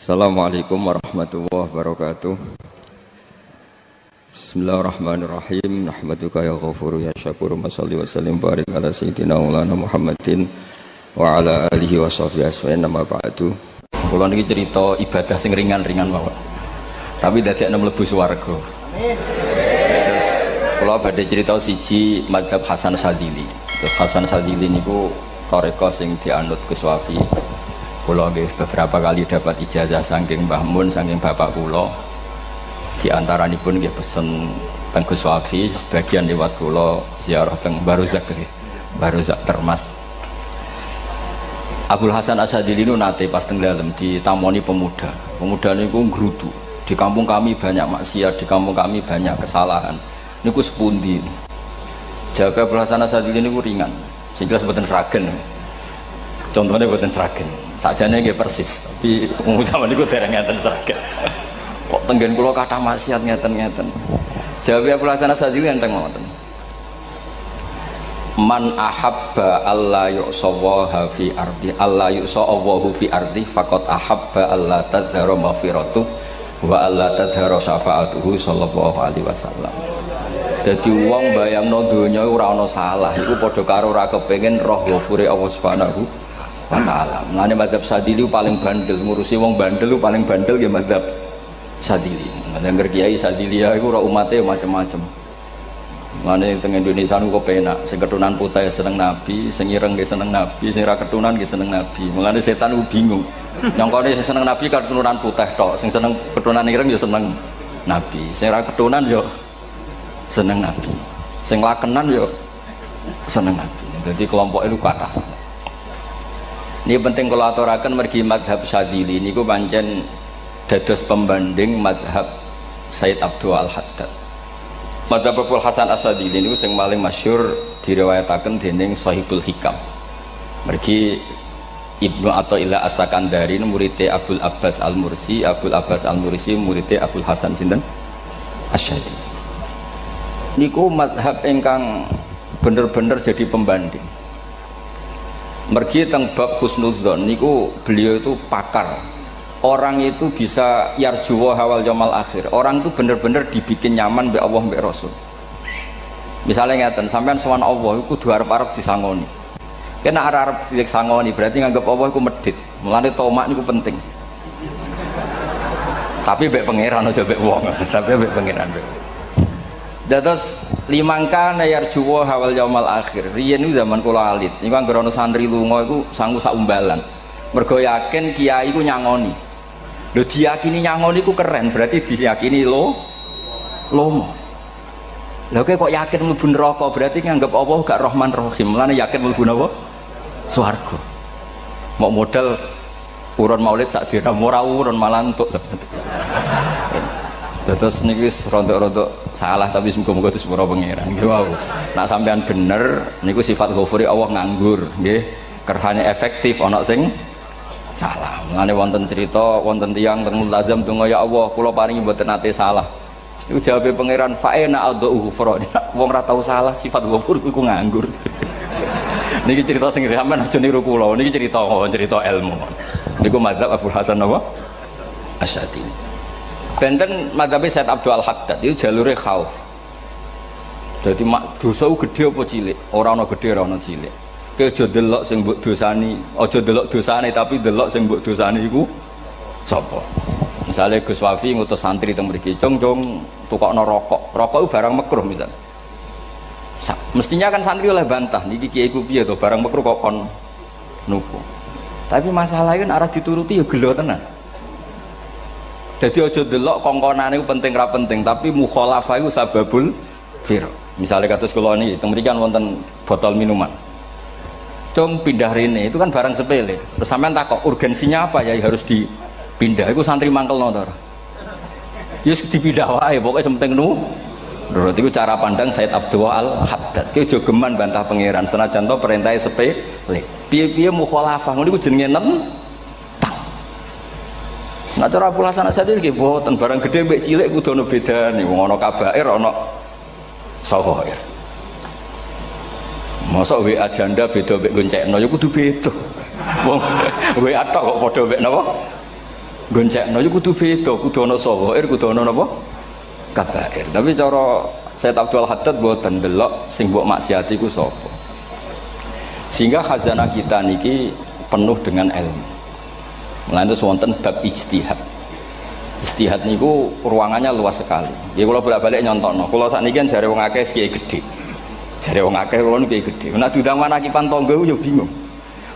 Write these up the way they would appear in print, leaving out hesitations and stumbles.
Assalamualaikum warahmatullahi wabarakatuh. Bismillahirrahmanirrahim. Nahmaduka ya ghafuru ya syakuru. Mashalli wa sallim barik ala sayyidina maulana Muhammadin wa ala alihi wa sahbihi asma'in nama ba'du. Kula niki cerita ibadah sing ringan-ringan mawon. Tapi dadekne mlebu swarga. Amin. Terus kula badhe cerita siji mazhab Hasan Sadzili. Terus Hasan Sadzili niku tarekah sing dianut Gus Wafi. Kula nggih beberapa kali dapat ijazah saking Mbah Mun, saking bapak kula. Di antaranipun nggih pesen teng Gus Wafi, sebagian lewat kula ziarah teng Baruzak nggih. Baruzak Termas. Abdul Hasan As-Sadzili niku nate pas teng dalem ditamoni pemuda. Pemuda niku ngrutu. Di kampung kami banyak maksiat, di kampung kami banyak kesalahan. Niku sepundi? Jawab Abdul Hasan As-Sadzili niku ringan. Sing jelas mboten sragen. Contohnya mboten sragen. Sajane nggih persis, tapi zaman niku dereng ngeten sragen. Kok tenggen kula kathah maksiat ngeten-ngeten. Jawabe Abdul Hasan As-Sadzili enten ngoten. Man ahabba alla yu'sawaha fi ardi alla yu'sawahu fi ardi faqad ahabba alla tadhara maghfiratuh wa alla tadhara syafaatuhu sallallahu alaihi wasallam. Dadi wong bayangno donya ora ana salah iku padha karo ora kepengin roh ghafure Allah Subhanahu wa ta'ala. Mulane mazhab Sadzili paling bandel, ngurusi wong bandel paling bandel nggih mazhab Sadzili. Ngger kiai Sadzili iku ora umate macam-macam. Mulane teng Indonesia niku penak, sing keturunan putih seneng nabi, sing ireng nggih seneng nabi, sing ora keturunan nggih seneng nabi. Mulane setan ku bingung. Nyongkone sing seneng nabi keturunan putih tok, sing seneng keturunan ireng ya seneng nabi, sing ora keturunan ya seneng nabi, sing lakenan ya seneng nabi. Jadi kelompok itu kathah. Ini penting kalau aturaken mergi madhab Sadzili niku pancen dados pembanding madhab Sayyid Abdul Al-Haddad. Madhab Abdul Hasan As-Sadzili niku sing paling masyhur diriwayataken dening Shahibul Hikam. Mergi Ibnu Athaillah As-Sakandari muridé Abdul Abbas Al-Mursi, Abdul Abbas Al-Mursi muridé Abdul Hasan sinten Asy-Syadzili. Niku madhab ingkang bener-bener jadi pembanding. Mergi teng bab husnudzon niku beliau itu pakar. Orang itu bisa yarjuwa hawal yaumil akhir. Orang itu bener-bener dibikin nyaman mbek Allah mbek Rasul. Misalnya ngeten, sampean sowan Allah iku kudu arep-arep disangoni. Kena arep disangoni berarti nganggep Allah iku medhit. Mulane tomak niku penting. Tapi mbek pangeran aja mbek wong, tapi mbek pangeran mbek. Dados limangka yarjuwa hawal yaumil akhir. Riyen niku zaman kula alit, niku anggere ana santri lunga iku sanggu sak umbalan. Mergo yakin kiai iku nyangoni. Lho diyakini nyangoni iku keren, berarti diyakini lomo. Lha kok yakin mlebu neraka, berarti nganggep Allah gak Rahman Rahim. Mulane yakin mlebu napa? Swarga. Mau modal urun maulid sak dina ora urun malah entuk. Terus niki rontok-rontok salah tapi semoga-moga itu sepuro pangeran. Nggih wau. Nak sampean bener niku sifat ghafuri Allah nganggur, nggih. Kerhane efektif ana sing salah. Mulane wonten cerita wonten tiyang teng multazam donga ya Allah, kula paringi mboten nate salah. Iku jawabe pangeran fa'ina adhu ghufra. Wong ora tau salah sifat ghafur iku nganggur. Niki cerita sing sampean aja niru kula. Niki cerita ilmu. Niku mazhab Abdul Hasan apa? Asy-Syadzili. Benten madhabe Sayyid Abdul Al-Haddad itu jalure khauf. Jadi dosa gede apa cilik? Ora ana gede ora ana cilik. Ki aja delok sing mbok dosani, aja delok dosane tapi delok sing mbok dosani iku sapa. Misale Gus Wafi ngutus santri teng mriki, "Cung, tukokno rokok." Rokok itu barang makruh misal. Mestinya kan santri oleh bantah, niki kiai ku piye to barang makruh kok kon nuku. Tapi masalahnya kan arah dituruti ya gelo tenan. Jadi ojo delok kongkonane itu penting ra penting, tapi mukhalafah itu sababul fir. Misalnya kados kula niki teng mriki kan wonten botol minuman. Cung pindah rene itu kan barang sepele. Terus sampean takok urgensinya apa ya harus dipindah. Iku santri mangkelno to ora? Ya dipindah wae, pokoke penting nurut. Iku cara pandang Sayyid Abdul Al-Haddad. Ki aja geman bantah pangeran senajan to perintahe sepele. Piye-piye mukhalafah ngono iku jenenge nah cara Abdul Hasan As-Sadzili nggih boten barang gede mbek cilik kudu ana bedane wong ana kabair ana saghair. Mosok WA janda beda mbek goncekno ya kudu beda. Wong WA tok kok padha mbek napa? goncekno iku kudu beda, kudu ana sawair, kudu ana napa? Kabair. Tapi cara Sayyid Abdul Haddad mboten delok sing mbok maksiati ku sapa. Sehingga khazanah kita niki penuh dengan ilmu. Mulane wonten bab ijtihad. Ijtihad niku ruangannya luas sekali. Ya kula bolak-balik nyontokno. Kula sakniki kan jare wong akeh kiai gedhe. Jare wong akeh kula niku kiai gedhe. Nek diundang manakipan tangga yo bingung.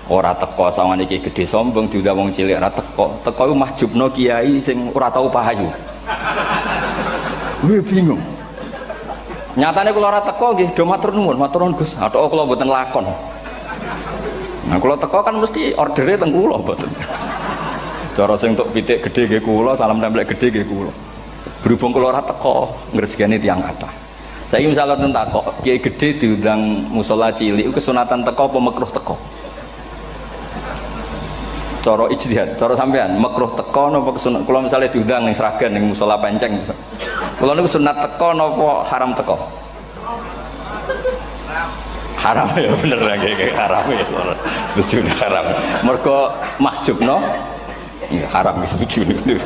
Ora teko sawangane kiai gedhe sombong diundang wong cilik ora teko. Teko iku mahjubno kiai sing ora tau pahayu. Gue bingung. Nyatane kula ora teko nggih do matur nuwun Gus. Athok kula mboten lakon. Nah kula teko kan mesti ordere teng kula mboten. Cara sing tok pitik gedhe nggih kula, salam templek gedhe nggih kula. Berhubung kula ora teko ngresgani tiyang kathah. Saiki misale ten takok, kiai gedhe diundang musala cilik kesunatan teko apa makruh teko? Cara ijtihad, cara sampean makruh teko napa kesunat? Kula misale diundang ning Sragen ning musala Penceng. Kula niku sunat teko napa haram teko? Haram ya bener nggih haram ya. Setuju haram. Mergo mahjubno ya haram setuju niku.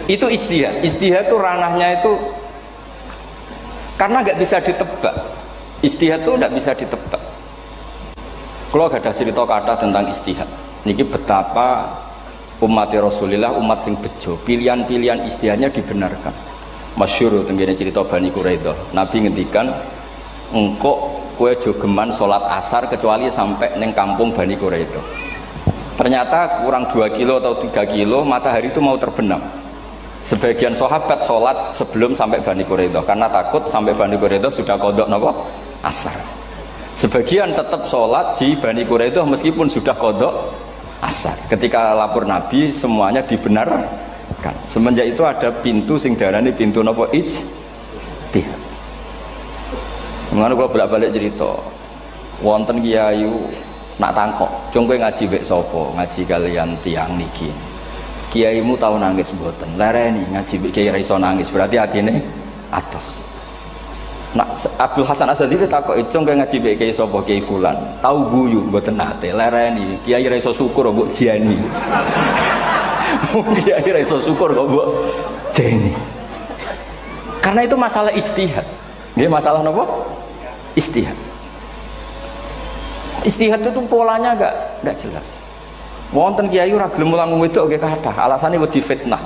Itu ijtihad. Ijtihad itu ranahnya itu karena nggak bisa ditebak. Ijtihad itu nggak bisa ditebak. Kalau gak ada cerita kata tentang ijtihad, niki betapa umat Rasulullah umat sing bejo, pilihan-pilihan ijtihadnya dibenarkan. Masyhur tenggene cerita Bani Quraidah. Nabi ngendikan, engkau kue jogeman sholat asar kecuali sampai neng kampung Bani Quraidah. Ternyata kurang 2 kilo atau 3 kilo matahari itu mau terbenam. Sebagian sahabat sholat sebelum sampai Bani Quraidah karena takut sampai Bani Quraidah sudah kodok napa asar. Sebagian tetap sholat di Bani Quraidah meskipun sudah kodok asar. Ketika lapor Nabi semuanya dibenarkan. Semenjak itu ada pintu sing darani pintu napa ijtihad. Mulane kula bolak-balik cerita. Wonten kiai nak tangkok, "Cung kowe ngaji mek sapa? Ngaji kalian tiang niki." Kiaimu tau nangis mboten? Lereni ngaji mek kiai ra iso nangis, berarti atine atos. Nak Abdul Hasan Asadili takok icung kaya ngaji mbek kiai sapa kiai fulan. Tau guyu mboten nate lereni. Kiai ra iso syukur mbok jeni. Kiai ra iso syukur kok mbok jeni. Karena itu masalah ijtihad. Nggih masalah napa? Ijtihad. Ijtihad itu polanya enggak jelas. Wonten kiai ora gelem mulang wedok nggih kathah. Alasane wedi fitnah.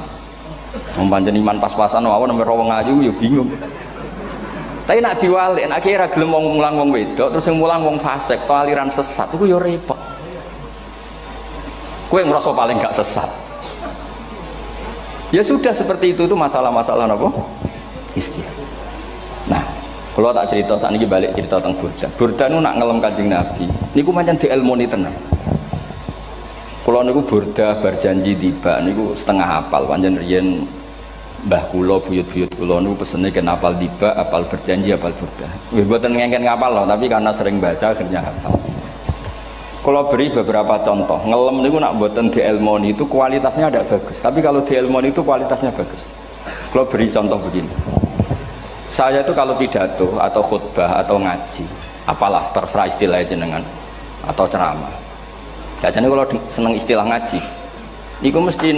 Wong pancen iman pas-pasan mawon nembe wong ayu ya bingung. Tapi nak diwalik, nak kira gelem wong mulang wong wedok, terus yang mulang wong fasik, atau aliran sesat, itu ya repot. Kue ngerasa paling gak sesat. Ya sudah seperti itu masalah-masalah apa? Ijtihad. Nah, kalau tak cerita saat ini balik cerita tentang Burda. Burda itu nak ngelem Kanjeng Nabi. Niku pancen diilmoni tenan. Kalau niku Burda berjanji tiba, niku setengah hafal, pancen riyen Mbah kula buyut-buyut kula niku pesene ken apal tiba, apal berjanji, apal Burda. Wis mboten ngengken ngapal loh, tapi karena sering baca akhirnya hafal. Kalau beri beberapa contoh, ngelem niku nak mboten diilmoni itu kualitasnya ada bagus, tapi kalau diilmoni itu kualitasnya bagus. Kalau beri contoh begini. Saya itu kalau pidato atau khutbah atau ngaji, apalah terserah istilah jenengan atau ceramah. Biasanya kalau seneng istilah ngaji, niku mesti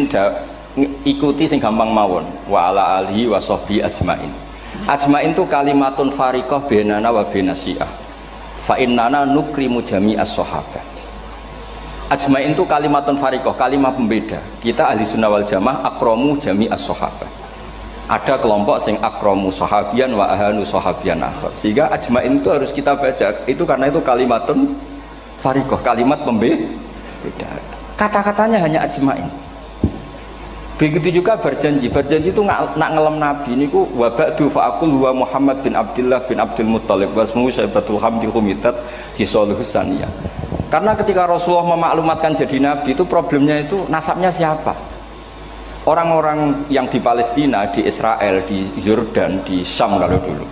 ikuti sing gampang mawon wa ala alihi wa sahbi ajmain. Ajmain itu kalimatun fariqah bainana wa bainas syiah. Fa innana nukrimu jami'as sahabat. Ajmain itu kalimatun fariqah, kalimat pembeda. Kita ahli sunnah wal jamaah akramu jami'as sahabat. Ada kelompok sing akramu sahabian wa ahanu sahabian akhir. Sehingga ajmain itu harus kita baca. Itu karena itu kalimatun fariqah, kalimat pembeda. Kata-katanya hanya ajmain. Begitu juga berjanji itu nak ngelem Nabi niku wa ba'du fa'aqul wa Muhammad bin Abdullah bin Abdul Muttalib wasmu Syaibatul Hamdi Humidat Hisaluhus Saniyah. Karena ketika Rasulullah memaklumatkan jadi Nabi itu problemnya itu nasabnya siapa? Orang-orang yang di Palestina, di Israel, di Yordan, di Syam kalau dulu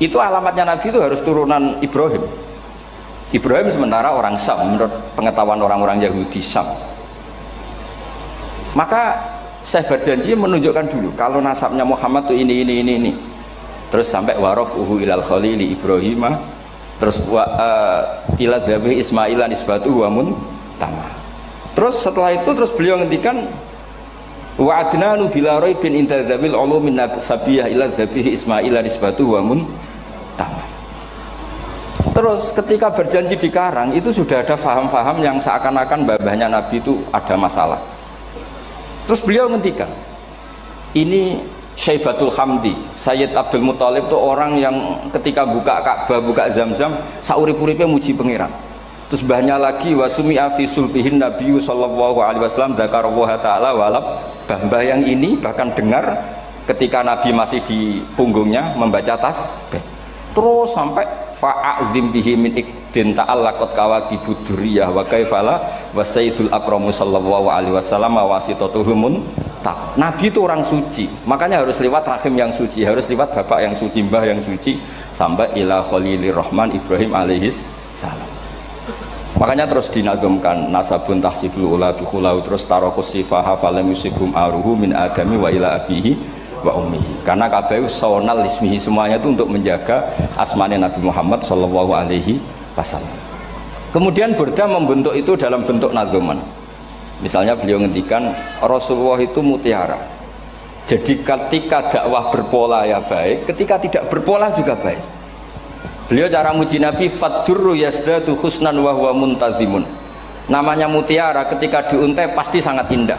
itu alamatnya Nabi itu harus turunan Ibrahim. Ibrahim sementara orang Syam menurut pengetahuan orang-orang Yahudi Syam. Maka saya berjanji menunjukkan dulu kalau nasabnya Muhammad tuh ini. Terus sampai warafuhu ilal khalili Ibrahim, terus ila dzabih Ismail nisbatuhu wa muntama. Terus setelah itu terus beliau ngendikan wa adnanu bila raibin inda dzabil ulumin sabiyah ila dzabihi ismail nisbatu wa mun tamam. Terus ketika berjanji di Karang itu sudah ada faham-faham yang seakan-akan babahnya Nabi itu ada masalah. Terus beliau ngendikan ini Syaibatul Hamdi, Sayyid Abdul Muthalib itu orang yang ketika buka Ka'bah, buka Zamzam, saurip-uripe muji pangeran. Terus banyak lagi wasumi'a fi sulbihin Nabi sallallahu alaihi wasallam dzakarallaha ta'ala walab. Mbah yang ini bahkan dengar ketika Nabi masih di punggungnya membaca tasbih. Terus sampai fa'azim bihi min ikdin ta'allaqat kawakibud durriyah wa kaifala wa sayyidul akramu sallallahu alaihi wasallam wasitatuhumun tak. Nabi itu orang suci, makanya harus lewat rahim yang suci, harus lewat bapak yang suci, mbah yang suci, sampai ila khalilir rahman Ibrahim alaihis salam. Makanya terus dinagumkan nasabun tahsibul ula bikhulau, terus tarokus sifaha falam yusibhum aruhu min adami wa ila abihi wa ummihi. Karena kabeh sonal ismihi, semuanya itu untuk menjaga asmane Nabi Muhammad sallallahu alaihi wasallam. Kemudian Burda membentuk itu dalam bentuk nazuman. Misalnya beliau ngendikan Rasulullah itu mutiara. Jadi ketika dakwah berpola ya baik, ketika tidak berpola juga baik. Beliau cara muji Nabi faddurru yazdadu husnan wa huwa muntazimun. Namanya mutiara ketika diuntai pasti sangat indah.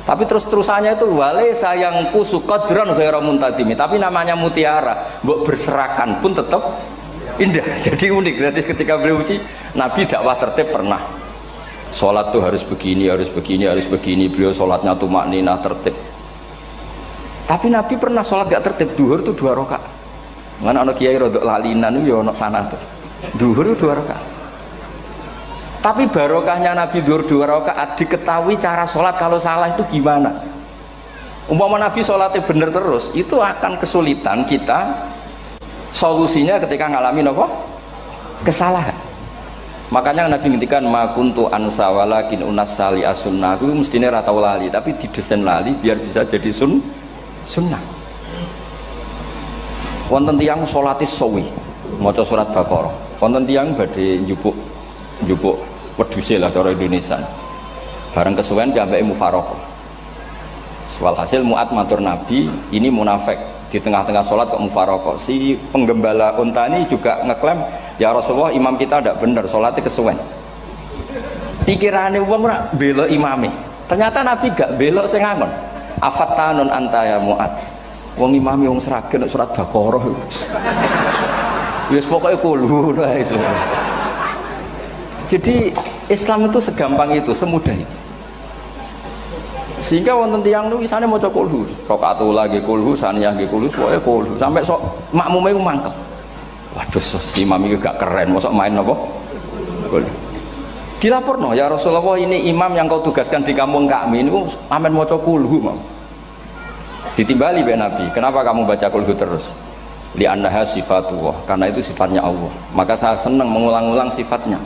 Tapi terus-terusannya itu wale sayangku suqadran ghairu muntazimi. Tapi namanya mutiara, mbok berserakan pun tetap indah. Jadi unik. Berarti ketika beliau uji Nabi dakwah tertib pernah. Sholat tuh harus begini, harus begini, harus begini. Beliau sholatnya tumakninah tertib. Tapi Nabi pernah sholat gak tertib. Duhur tuh 2 rakaat. Mana anak kiai rodok lalinan itu ya anak sana tuh. Duhur itu 2 rakaat. Tapi barokahnya Nabi duhur 2 rakaat diketahui cara sholat kalau salah itu gimana. Umpama Nabi sholatnya bener terus, itu akan kesulitan kita solusinya ketika ngalamin apa? Kesalahan. Makanya Nabi ngendikan ma kuntu ansa walakin unassali as-sunnah. Itu mestinya ratau lali, tapi didesain lali biar bisa jadi sunnah. Wonten tiyang salate sawi maca surat Baqarah, wonten tiyang badhe njupuk wedhuse lah cara Indonesia. Bareng kesuwen piyambake mufaraqah. Walhasil Mu'ad matur Nabi, ini munafik di tengah-tengah sholat kok mufaraqah. Si penggembala unta ini juga ngeklaim, ya Rasulullah imam kita tidak benar, sholatnya kesuwen. Pikirannya wong ora bela imame. Ternyata Nabi gak bela sing ngangon. Afattanun anta ya Mu'ad. Wong imami wong seragen surat Baqarah. Wis pokoke kulo wae. Jadi Islam itu segampang itu, semudah itu. Sehingga wonten tiyang niku isane maca kulhu, rakaat lagi kulhu, saniyah nggih kulhu, pokoke kulhu sampai sok makmume ku mangkel. Waduh, si imam iki gak keren, mosok main apa? Kulhu. Dilaporno, ya Rasulullah ini imam yang kau tugaskan di kampung kami niku amen maca kulhu, Mam. Ditimbali be Nabi, kenapa kamu baca kulhu terus? Li'annaha sifatullah, karena itu sifatnya Allah. Maka saya senang mengulang-ulang sifatnya.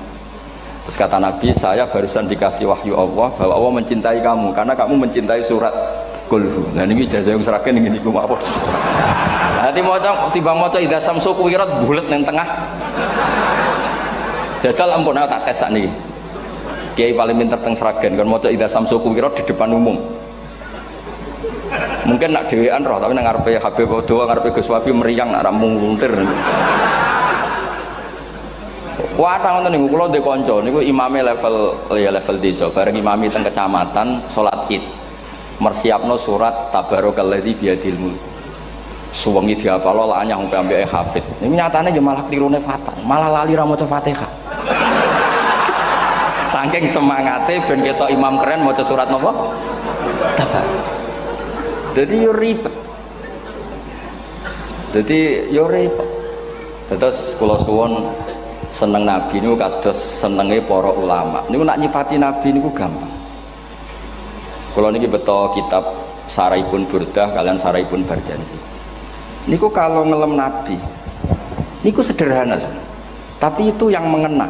Terus kata Nabi, saya barusan dikasih wahyu Allah bahwa Allah mencintai kamu karena kamu mencintai surat kulhu. Nah ini jasa yang seragen ini ku mawon. Nanti maca tiba maca idza samsu kuwirat bulet nang tengah. Jajal ampun tak tes sakniki. Kiai paling pinter teng seragen kan maca idza samsu kuwirat di depan umum. Mungkin nak dhewean roh tapi nang ngarepe Habib doa ngarepe Gus Wafi meriang nak muntir. Wadah ngoten niku kula ndek kanca niku imame level desa bareng imami teng kecamatan salat Id. Mersiapno surat tabarokalladzi biyadil mulk. Suwengi diapalo lah anyah ambek hafid. Niku nyatane ya malah klirune fatal, malah lali ra maca Fatihah. Saking semangate ben ketok imam keren maca surat napa? Tabar. Jadi yo ribet. Terus kula suwun seneng Nabi niku kados senenge para ulama. Niku nak nyifati Nabi niku gampang. Kula niki beto kitab Saraipun Burdah kalian Saraipun Barjanji. Niku kalau ngelem Nabi niku sederhana saja. Tapi itu yang mengena.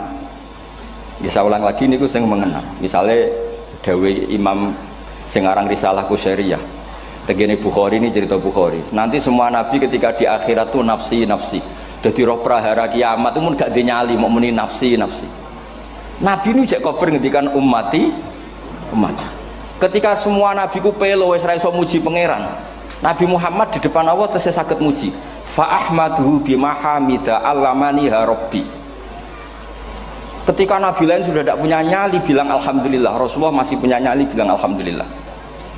Bisa ulang lagi niku sing mengena. Misalnya dawe Imam sing aran Risalah Qusyariyah. Tegene Bukhari ini cerita Bukhari. Nanti semua nabi ketika di akhirat tuh nafsi. Jadi roh prahara kiamat itu gak dinyali mau muni nafsi. Nabi ini cek kober ngendikan ummati umat. Ketika semua nabi ku pelo wis ra iso muji pangeran, Nabi Muhammad di depan Allah tesih saged muji. Fa ahmaduhu bimahamida allamani rabbi. Ketika nabi lain sudah tidak punya nyali bilang alhamdulillah, Rasulullah masih punya nyali bilang alhamdulillah.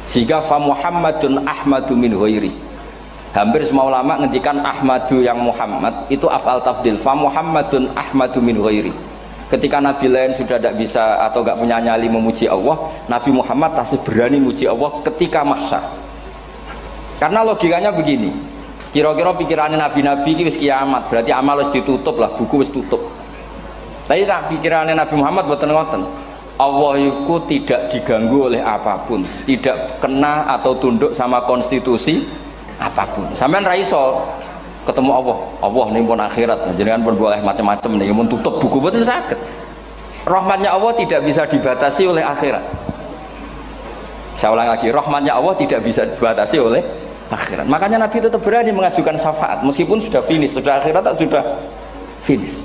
Sehingga fa Muhammadun ahmadu min ghairi. Hampir semua ulama ngendikan ahmadu yang Muhammad itu afal tafdil. Fa Muhammadun ahmadu min ghairi. Ketika nabi lain sudah tidak bisa atau tidak punya nyali memuji Allah, Nabi Muhammad masih berani memuji Allah ketika mahsyar. Karena logikanya begini, kira-kira pikirannya nabi-nabi ini wis kiamat, berarti amal wis ditutup lah, buku wis tutup. Tapi tak pikirannya Nabi Muhammad boten ngoten. Allah itu tidak diganggu oleh apapun, tidak kena atau tunduk sama konstitusi apapun. Sampean ra iso ketemu Allah, Allah ning pun akhirat, jenengan pun boleh macam-macam nih, mun tutup buku boten saged. Rahmatnya Allah tidak bisa dibatasi oleh akhirat. Saya ulang lagi, rahmatnya Allah tidak bisa dibatasi oleh akhirat. Makanya Nabi tetap berani mengajukan syafaat meskipun sudah finish, sudah akhirat tak sudah finish.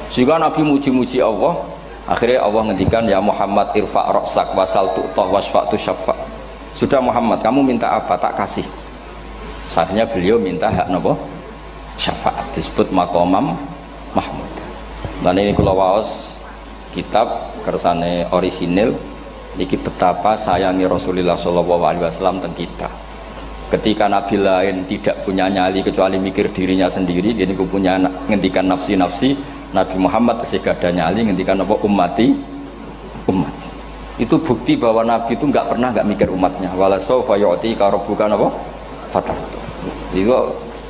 Sehingga Nabi muji-muji Allah, akhirnya Allah ngendikan ya Muhammad irfa' ra'sak wasal tu'tah wasfa'tu syafa'. Sudah Muhammad, kamu minta apa tak kasih. Akhirnya beliau minta hak napa? Syafaat, disebut maqamam mahmud. Dan ini kula waos kitab kersane orisinil niki betapa sayangi Rasulullah SAW tentang kita. Ketika nabi lain tidak punya nyali kecuali mikir dirinya sendiri, jadi aku punya ngendikan nafsi-nafsi, Nabi Muhammad kesih ada nyali ngendikan apa ummati umat. Itu bukti bahwa nabi itu nggak pernah nggak mikir umatnya. Wala sawfa yu'tika rabbuka apa? Fatar.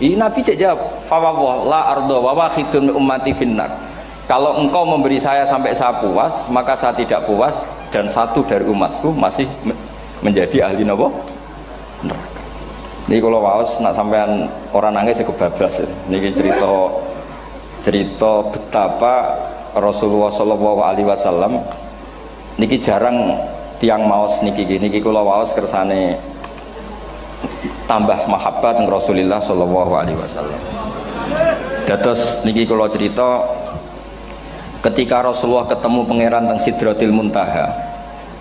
Ini nabi cek jawab, fa la ardo wa wahidun ummati finnar. Kalau engkau memberi saya sampai saya puas, maka saya tidak puas dan satu dari umatku masih menjadi ahli napa? Neraka. Ini kalau waos nak sampean orang nangis kebablas. Niki cerita betapa Rasulullah SAW niki jarang tiang maos niki kalau waos kersane tambah mahabbat dengan Rasulullah SAW. Dados niki kalau cerita ketika Rasulullah ketemu pangeran teng Sidratil Muntaha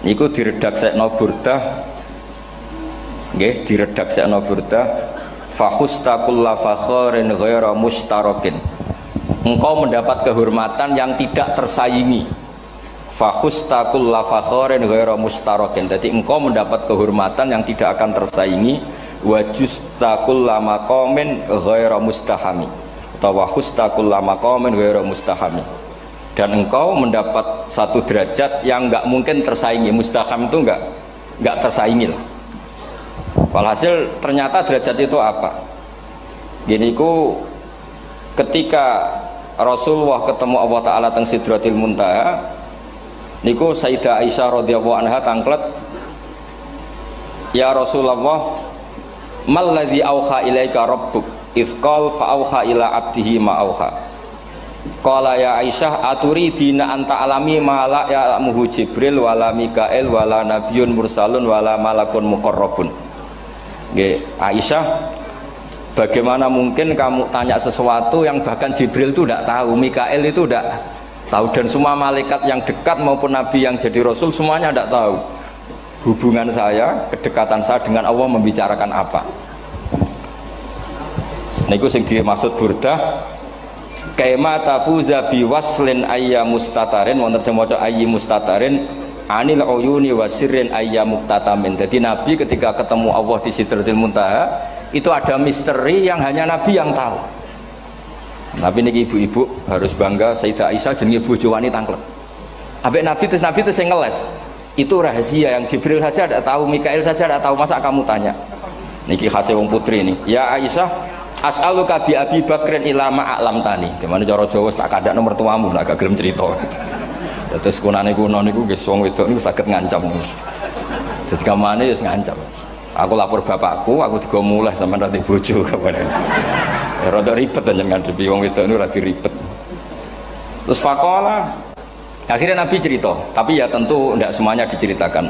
niku diredaksekno burdah nggih diredaksekno burdah fakhusta kulla fakharin ghaira mustarakin. Engkau mendapat kehormatan yang tidak tersaingi. Fakhusta kulla fakharin ghaira mustarakin. Jadi engkau mendapat kehormatan yang tidak akan tersaingi. Wajusta kulla maqamin ghaira mustahami. Atau wakhusta kulla maqamin ghaira mustahami. Dan engkau mendapat satu derajat yang enggak mungkin tersaingi. Mustaham itu enggak tersaingi lah. Walhasil ternyata derajat itu apa? Gini ku ketika Rasulullah ketemu Allah Ta'ala teng Sidratil Muntaha niku Sayyidah Aisyah radhiyallahu anha tangklet, ya Rasulullah mal ladzi auha ilaika rabbuk idz qala fa auha ila abdihi ma auha. Qala ya Aisyah aturidina anta alami ma la ya'lamuhu Jibril wala Mikail wala nabiyyun mursalun wala malakun muqarrabun. Nggih, Aisyah, bagaimana mungkin kamu tanya sesuatu yang bahkan Jibril itu tidak tahu, Mikail itu tidak tahu, dan semua malaikat yang dekat maupun nabi yang jadi rasul semuanya tidak tahu hubungan saya, kedekatan saya dengan Allah membicarakan apa. Niku sing dimaksud burdah kaima tafuza biwaslin ayya mustatarin wonten sing maca ayyi mustatarin anil uyuni wasirrin ayya muktatamin. Jadi nabi ketika ketemu Allah di Sidratil Muntaha itu ada misteri yang hanya nabi yang tahu. Nabi niki ibu-ibu harus bangga Sayyidah Aisyah jenenge bojo wanita tanglet. Ambek nabi itu sing ngeles. Itu rahasia yang Jibril saja tidak tahu, Mikail saja tidak tahu, masa kamu tanya? Niki khase wong putri ini. Ya Aisyah, as'aluka bi Abi Bakrin ila ma a'lam tani. Gimana cara Jawa tak kadak nomor tuamu nak gak gelem cerita. Terus kunane kuno niku nggih wong wedok niku saged ngancam. Jadi kamane wis ngancam. Aku lapor bapakku, aku digo mulih sampean rati bojo kabare. Ya rada ribet njenengan ngadepi wong wedok niku lagi ribet. Terus faqala akhirnya Nabi cerita, tapi ya tentu tidak semuanya diceritakan.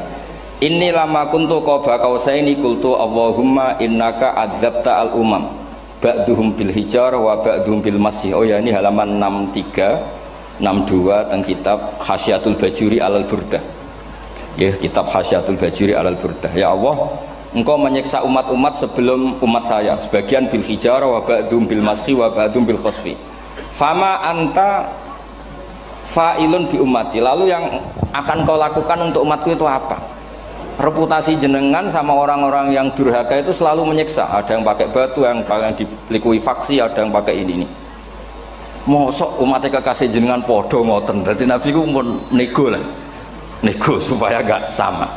Inni lama kuntu qaba qausaini qultu Allahumma innaka adzabta al-umam ba'duhum bil hijar wa ba'duhum bil masih. Oh ya, ini halaman 63 62 tentang kitab Khasyatul Bajuri alal Burdah. Ya, kitab Hasyatul Bajuri alal Burdah. Ya Allah, Engkau menyiksa umat-umat sebelum umat saya, sebagian bil hijarah wa ba'dum bil mashi wa ba'dum bil khosfi. Fama anta fa'ilun bi ummati. Lalu yang akan kau lakukan untuk umatku itu apa? Reputasi jenengan sama orang-orang yang durhaka itu selalu menyiksa. Ada yang pakai batu, yang dilikuifaksi, ada yang pakai ini. Mosok umatnya kekasih jenengan podo ngoten. Berarti Nabi ku mun nego lah. Nego supaya gak sama.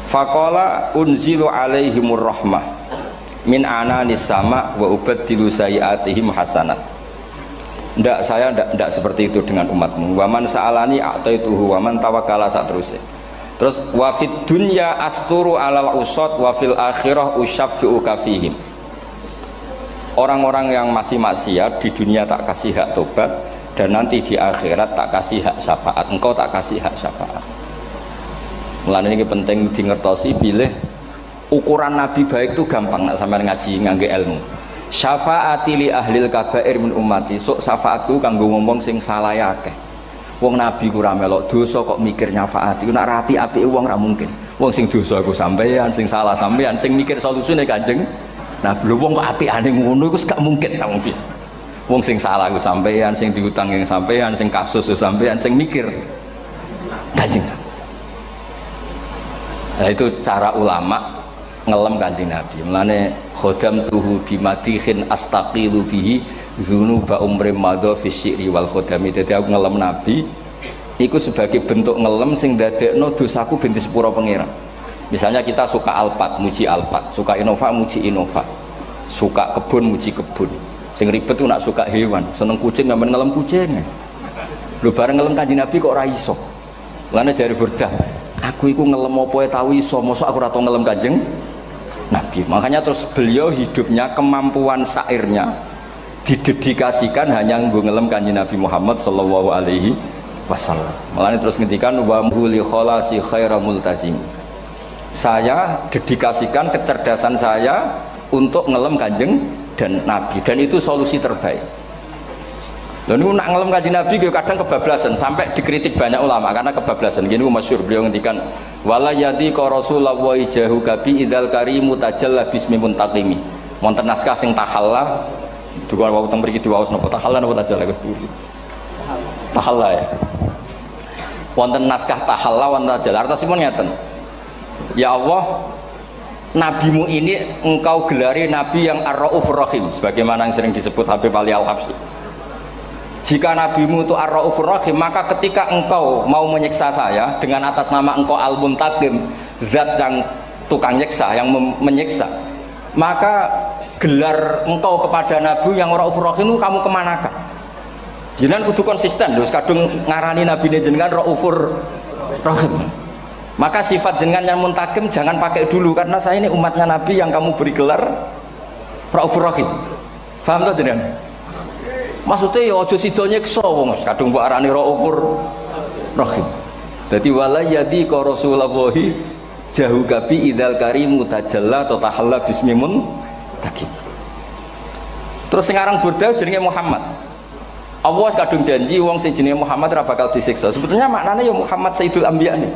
Faqala unzilu alaihimur rahmah min ananis sama wa ubaddilu sayiatihim hasanat. Ndak, saya ndak seperti itu dengan umatmu. Waman sa'alani a'taituhu waman tawakkala saterusé. Terus wa fid dunya asturu alal usad wa fil akhirah usyaffi'u kafihim. Orang-orang yang masih maksiat di dunia tak kasih hak tobat, dan nanti di akhirat tak kasih hak syafaat. Engkau tak kasih hak syafaat. Mulane ini penting dingertosi, bilih ukuran Nabi baik itu gampang nak sampean ngaji ngangge ilmu. Syafaati li ahlil kabair min ummati. Sok syafaatku kanggo ngomong sing salah akeh. Wong Nabi ku ra melok dosa kok mikir nyafaati. Nak rapi-apike wong ra mungkin. Wong sing dosa iku sampean, sing salah sampean, sing mikir solusine Kanjeng. Nah, lho wong kok apikane ngono iku gak mungkin ta wong. Wong sing salah ku sampean, sing diutang yang sampean, sing kasus ku sampean, sing mikir Kanjeng. Nah, itu cara ulama ngelem Kanjeng Nabi. Mulane khodam tuhu bimadihin astaqilu bihi dzunuba umri madha fi syi'ri wal khodami. Dadi aku ngelem Nabi iku sebagai bentuk ngelem sing ndadekno dosaku ben disepuro pangeran. Misalnya kita suka Alphard, muji Alphard, suka Innova, muji Innova, suka kebun, muji kebun. Sing ribet tuh nak suka hewan, seneng kucing nggak ngelem kucing. Lu bareng ngelem Kanjeng Nabi kok ora iso. Lane jari Burdah, aku iku ngelem apa tau iso, mosok aku ora tau ngelem Kanjeng Nabi. Makanya terus beliau hidupnya, kemampuan syairnya didedikasikan hanya nggo ngelem Kanjeng Nabi Muhammad sallallahu alaihi wasallam. Makanya terus ngendikan wa huli kholasi khaira multazim. Saya dedikasikan kecerdasan saya untuk ngelem Kanjeng dan Nabi, dan itu solusi terbaik. Lalu nak ngelem Kanjeng Nabi kadang kebablasan, sampai dikritik banyak ulama karena kebablasan. Gini masyhur beliau ngendikan wala yadi ka rasulullah jahu kabi idzal karimu tajalla bismi muntaqimi. Wonten naskah sing tahalla duka wau teng mriki diwaos napa tahalla napa tajalla tahalla ya. Wonten naskah tahalla wonten tajalla artosipun ngeten. Ya Allah, nabimu ini engkau gelari nabi yang ar-raufur rahim, sebagaimana yang sering disebut Habib Ali Al-Habsyi. Jika nabimu itu ar-raufur rahim, maka ketika engkau mau menyiksa saya dengan atas nama engkau al-muntaqim, zat yang tukang nyiksa, yang menyiksa, maka gelar engkau kepada nabi yang ar-raufur rahim itu kamu kemanakan? Jenengan kudu konsisten, terus kadung ngarani nabi ini jenengan raufur rahim. Maka sifat jenengan yang muntaqim jangan pakai dulu, karena saya ini umatnya Nabi yang kamu beri gelar Raufur Rahim. Paham tak jenengan? Maksudnya ya aja sida nyiksa wong kadung mbok arani Raufur Rahim. Dadi wala yadi ka Rasulullahi jahu kabi idzal karimu tajalla tatahalla bismimun takim. Terus sekarang Burdah jenenge Muhammad. Allah kadung janji wong sing jenenge Muhammad ora bakal disiksa. Sebetulnya maknanya ya Muhammad Sayyidul Anbiya nih.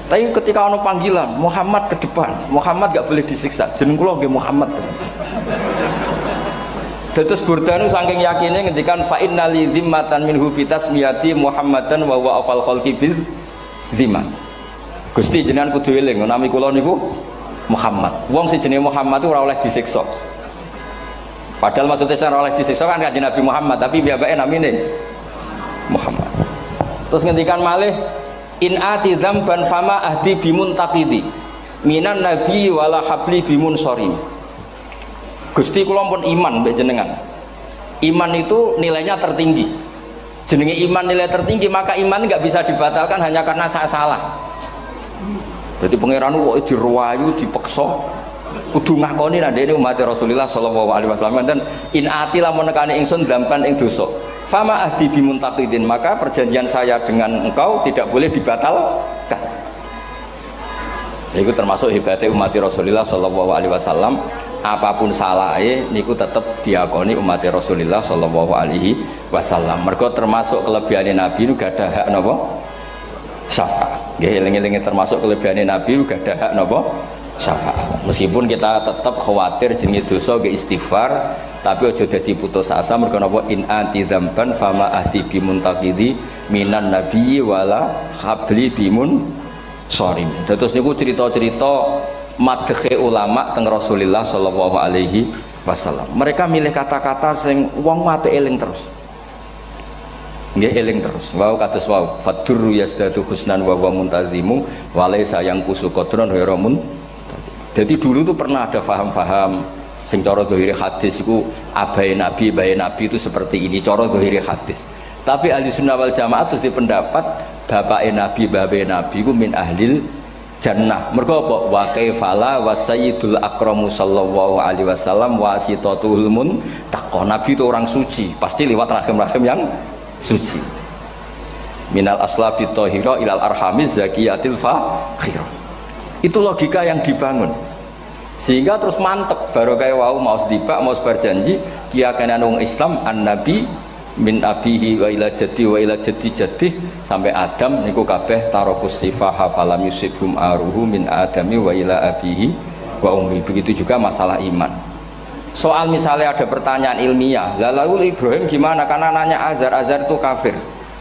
Tapi ketika ono panggilan Muhammad ke depan, Muhammad gak boleh disiksa. Jeneng kula nggih Muhammad. Terus Burdah nu saking yakine ngendikan fa innali zimmatan minhu bi tasmiyati Muhammadan wa huwa afal khalqi biz zimman. Gusti jenengan kudu eling nami kula niku Muhammad. Wong sing jenenge Muhammad itu ora oleh disiksa. Padahal maksudnya ora oleh disiksa kan kanjeng Nabi Muhammad, tapi piyambake namine Muhammad. Terus ngendikan malih in ati dzamban fama ahdi bimuntaqidi minan nabi wala habli bimun sorim. Gusti kula pun iman mbek jenengan. Iman itu nilainya tertinggi. Jenenge iman nilai tertinggi, maka iman nggak bisa dibatalkan hanya karena saya salah. Berarti pangeran kok diruwayu, dipeksa, kudu ngakoni nek dene umat Rasulullah sallallahu alaihi wasallam dan in ati lamun nekane ingsun dzamban ing dosa. Fama ahdi bimuntaqidin, maka perjanjian saya dengan engkau tidak boleh dibatalkan. Itu termasuk hebatnya umat Rasulullah sallallahu alaihi wasallam, apapun salahnya niku tetap diakoni umat Rasulullah sallallahu alaihi wasallam. Mergo termasuk kelebihan Nabi itu gak ada hak napa syafaat. Nggih eling-eling termasuk kelebihane Nabi uga ada hak napa syafaat. Meskipun kita tetap khawatir jenenge dosa ge istighfar, tapi aja dadi putus asa mergo napa in anti dzamban fama ahdi bimuntaqidi minan nabiyyi wala habli bimun sharim. Terus niku cerita-cerita madhe ulama teng Rasulullah sallallahu alaihi wasallam. Mereka milih kata-kata sing wong apik eling terus. Nggih eling terus. Wau kados wau fadurru yasdatu husnan wa huwa muntazimu wa laisa yang kusu qadron ghairu mun. Jadi dulu tuh pernah ada faham-faham sing cara zahiri hadis iku abai nabi itu seperti ini cara zahiri hadis. Tapi ahli sunnah wal jamaah terus di pendapat bapake nabi babe nabi iku min ahlil jannah. Mergo apa? Wa kaifala wa sayyidul akramu sallallahu alaihi wasallam wasitatul muntaqo. Nabi itu orang suci, pasti lewat rahim-rahim yang suci. Minal aslabi thahira ilal arhamiz zakiyatil fakhira. Itu logika yang dibangun. Sehingga terus mantep baru kayak wau mau sedibak mau berjanji kiyakan wong Islam an-nabi min abihi wa ila jaddi wa ila jaddi jaddi sampai Adam niku kabeh tarokus sifaha falam yusibhum aruhu min adami wa ila abihi wa ummi. Begitu juga masalah iman. Soal misalnya ada pertanyaan ilmiah, lalu Ibrahim gimana? Karena nanya Azar itu kafir.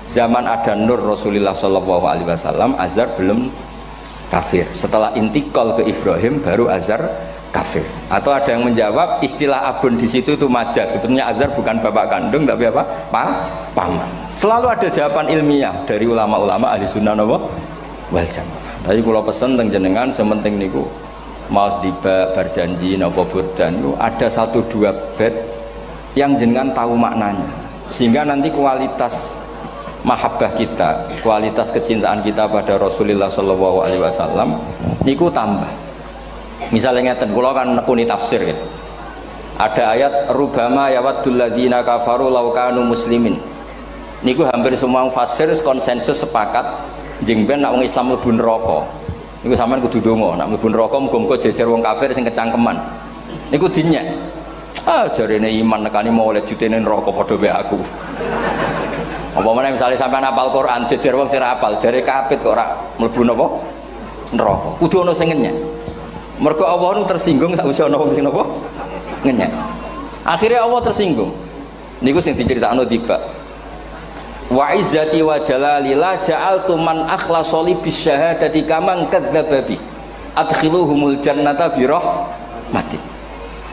Zaman ada Nur Rasulullah Shallallahu Alaihi Wasallam, Azar belum kafir. Setelah intikal ke Ibrahim, baru Azar kafir. Atau ada yang menjawab istilah abun di situ itu majaz. Sebetulnya Azar bukan bapak kandung, tapi apa? Paman. Selalu ada jawaban ilmiah dari ulama-ulama ahli sunnah wal jamaah. Tapi kalau pesen teng jenengan, sementing niku mau sedibak berjanji nopo burdan itu ada 1-2 bait yang jenengan tahu maknanya, sehingga nanti kualitas mahabbah kita, kualitas kecintaan kita pada Rasulullah Shallallahu Alaihi Wasallam niku tambah. Misalnya ngeten, kula kan nekuni tafsir ya, ada ayat rubama yawaddul ladzina kafaru law kanu muslimin. Niku hampir semua fasir konsensus sepakat jengben nak wong Islam mlebu neraka. Niku sampean kudu donga, nak mlebu neraka muga-muga jejer wong kafir sing kecangkeman. Niku dinyek. Jarene iman nekani mau oleh jutene neraka padha wae aku. Apa meneh misale sampean hafal Quran jejer wong sing hafal, jare kapit kok ora mlebu napa? Neraka. Kudu ana sing ngenyek. Mergo Allah nu tersinggung sakwise ana wong sing napa? Ngenyek. Akhirnya Allah tersinggung. Niku sing diceritakno tiba. Wa izzati wa jalali la ja'altu man akhlasa li bisyahadati kaman kadzdzababi adkhiluhumul jannata bi rahmati.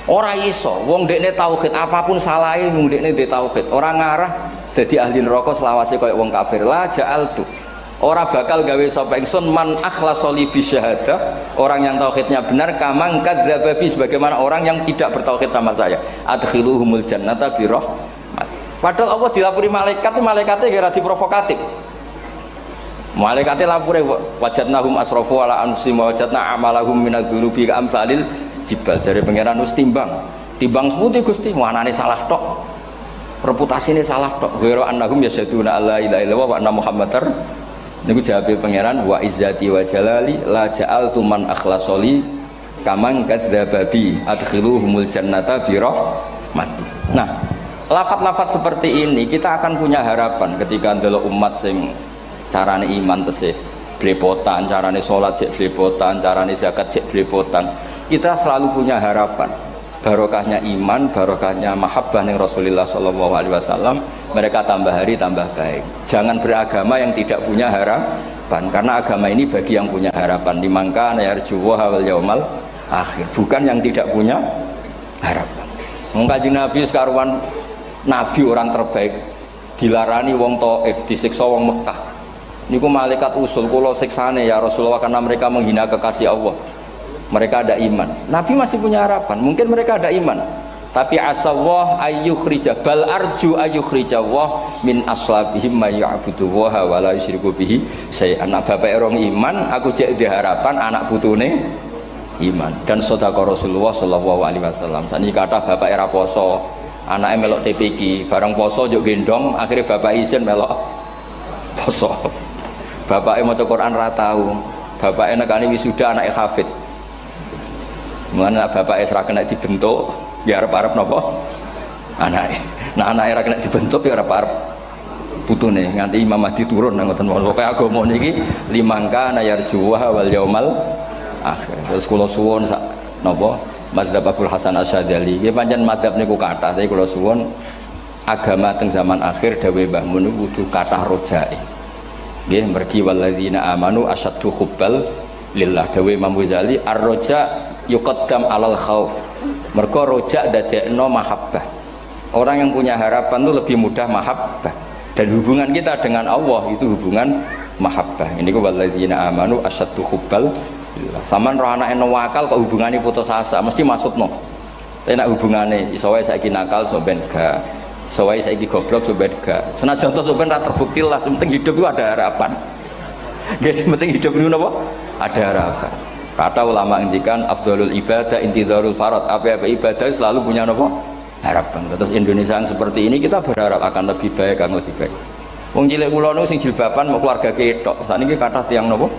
Ora iso wong dekne tauhid apapun salahe wong dekne ndek tauhid ora ngarah dadi ahli neraka selawase kaya wong kafir. La ja'altu ora bakal gawe sapa ingsun man akhlasa li bisyahadah orang yang tauhidnya benar kaman kadzdzababi sebagaimana orang yang tidak bertauhid sama saya adkhiluhumul jannata bi rahmati. Padahal Allah dilapuri malaikat, malaikatnya kira diprovokatif. Malaikatnya lapure wajadnahum asrafu ala anfusihim wa wajadna amalahum minadz-dzunubi ka amsalil jibal. Jare pangeran wis timbang seputi Gusti, wanane salah tok. Reputasine salah tok. Ghairu annahum yasyaduna alla ilaha illallah wa anna muhammadar. Niku jawabe pangeran wa izzati wa jalali la ja'altu man akhlasoli kaman kadzdzababi adkhiluhumul jannata bi rahmati. Nah, lafat-lafat seperti ini kita akan punya harapan ketika ndelok umat sing carane iman tesih blepotan, carane salat cek blepotan, carane zakat cek blepotan. Kita selalu punya harapan barokahnya iman, barokahnya mahabbah ning Rasulullah sallallahu alaihi wasallam, mereka tambah hari tambah baik. Jangan beragama yang tidak punya harapan, karena agama ini bagi yang punya harapan. Dimangka yarjuwa wal yaumal akhir, bukan yang tidak punya harapan. Kanjeng Nabi sekaruan Nabi orang terbaik dilarani wong Taif, disiksa wong Mekah. Niku malaikat usul kula siksane ya Rasulullah karena mereka menghina kekasih Allah. Mereka ada iman. Nabi masih punya harapan. Mungkin mereka ada iman. Tapi asallah ayyukhrija bal arju ayyukhrijawah min aslabihim may ya'budu wa la yusyriku bihi syai'an. Bapak orang iman, aku cek di harapan anak putune iman. Dan sedekah Rasulullah sallallahu alaihi wasallam. Saniki kata bapak era poso, anaknya melok TPQ, bareng poso juk gendong, akhirnya bapak izin melok poso. Bapaknya maca Quran ra tau, bapaknya nekani wisuda anaknya hafid. Mana bapaknya ora kena dibentuk, ya arep-arep napa? Anaknya. Nah anaknya ora kena dibentuk ya arep-arep putune nganti Imam Mahdi turun ngoten mawon. Pokoke agama niki limangka nayarjuwa wal yaumal akhir. Terus kula suwun sak napa madzhab Abdul Hasan Asyadzali. Nggih pancen madzhab niku kathah, tapi kula suwun agama teng zaman akhir dawuh Mbah Mun kudu kathah rojae. Nggih mergi walladzina amanu asyaddu hubbal lillah. Dawuh Imam Ghazali ar-roja yuqaddam alal khauf. Mergo roja dadekno mahabbah. Orang yang punya harapan itu lebih mudah mahabbah. Dan hubungan kita dengan Allah itu hubungan mahabbah. Ini ku walladzina amanu asyaddu hubbal lillah. Saman roh anake nawakal kok hubungane putus asa mesti maksudno. Tapi nek hubungane iso wae saiki nakal so ben gak. Iso wae saiki goblok so ben gak. Senajan to so ben ra terbukti lah, penting hidup itu ada harapan. Guys, penting hidup itu napa? Ada harapan. Kata ulama ngendikan afdhalul ibadah intidharul farad. Apa-apa ibadah selalu punya napa? Harapan. Terus Indonesia yang seperti ini kita berharap akan lebih baik, akan lebih baik. Wong cilik kula niku sing jilbaban mau keluarga ketok. Saniki kathah tiyang napa?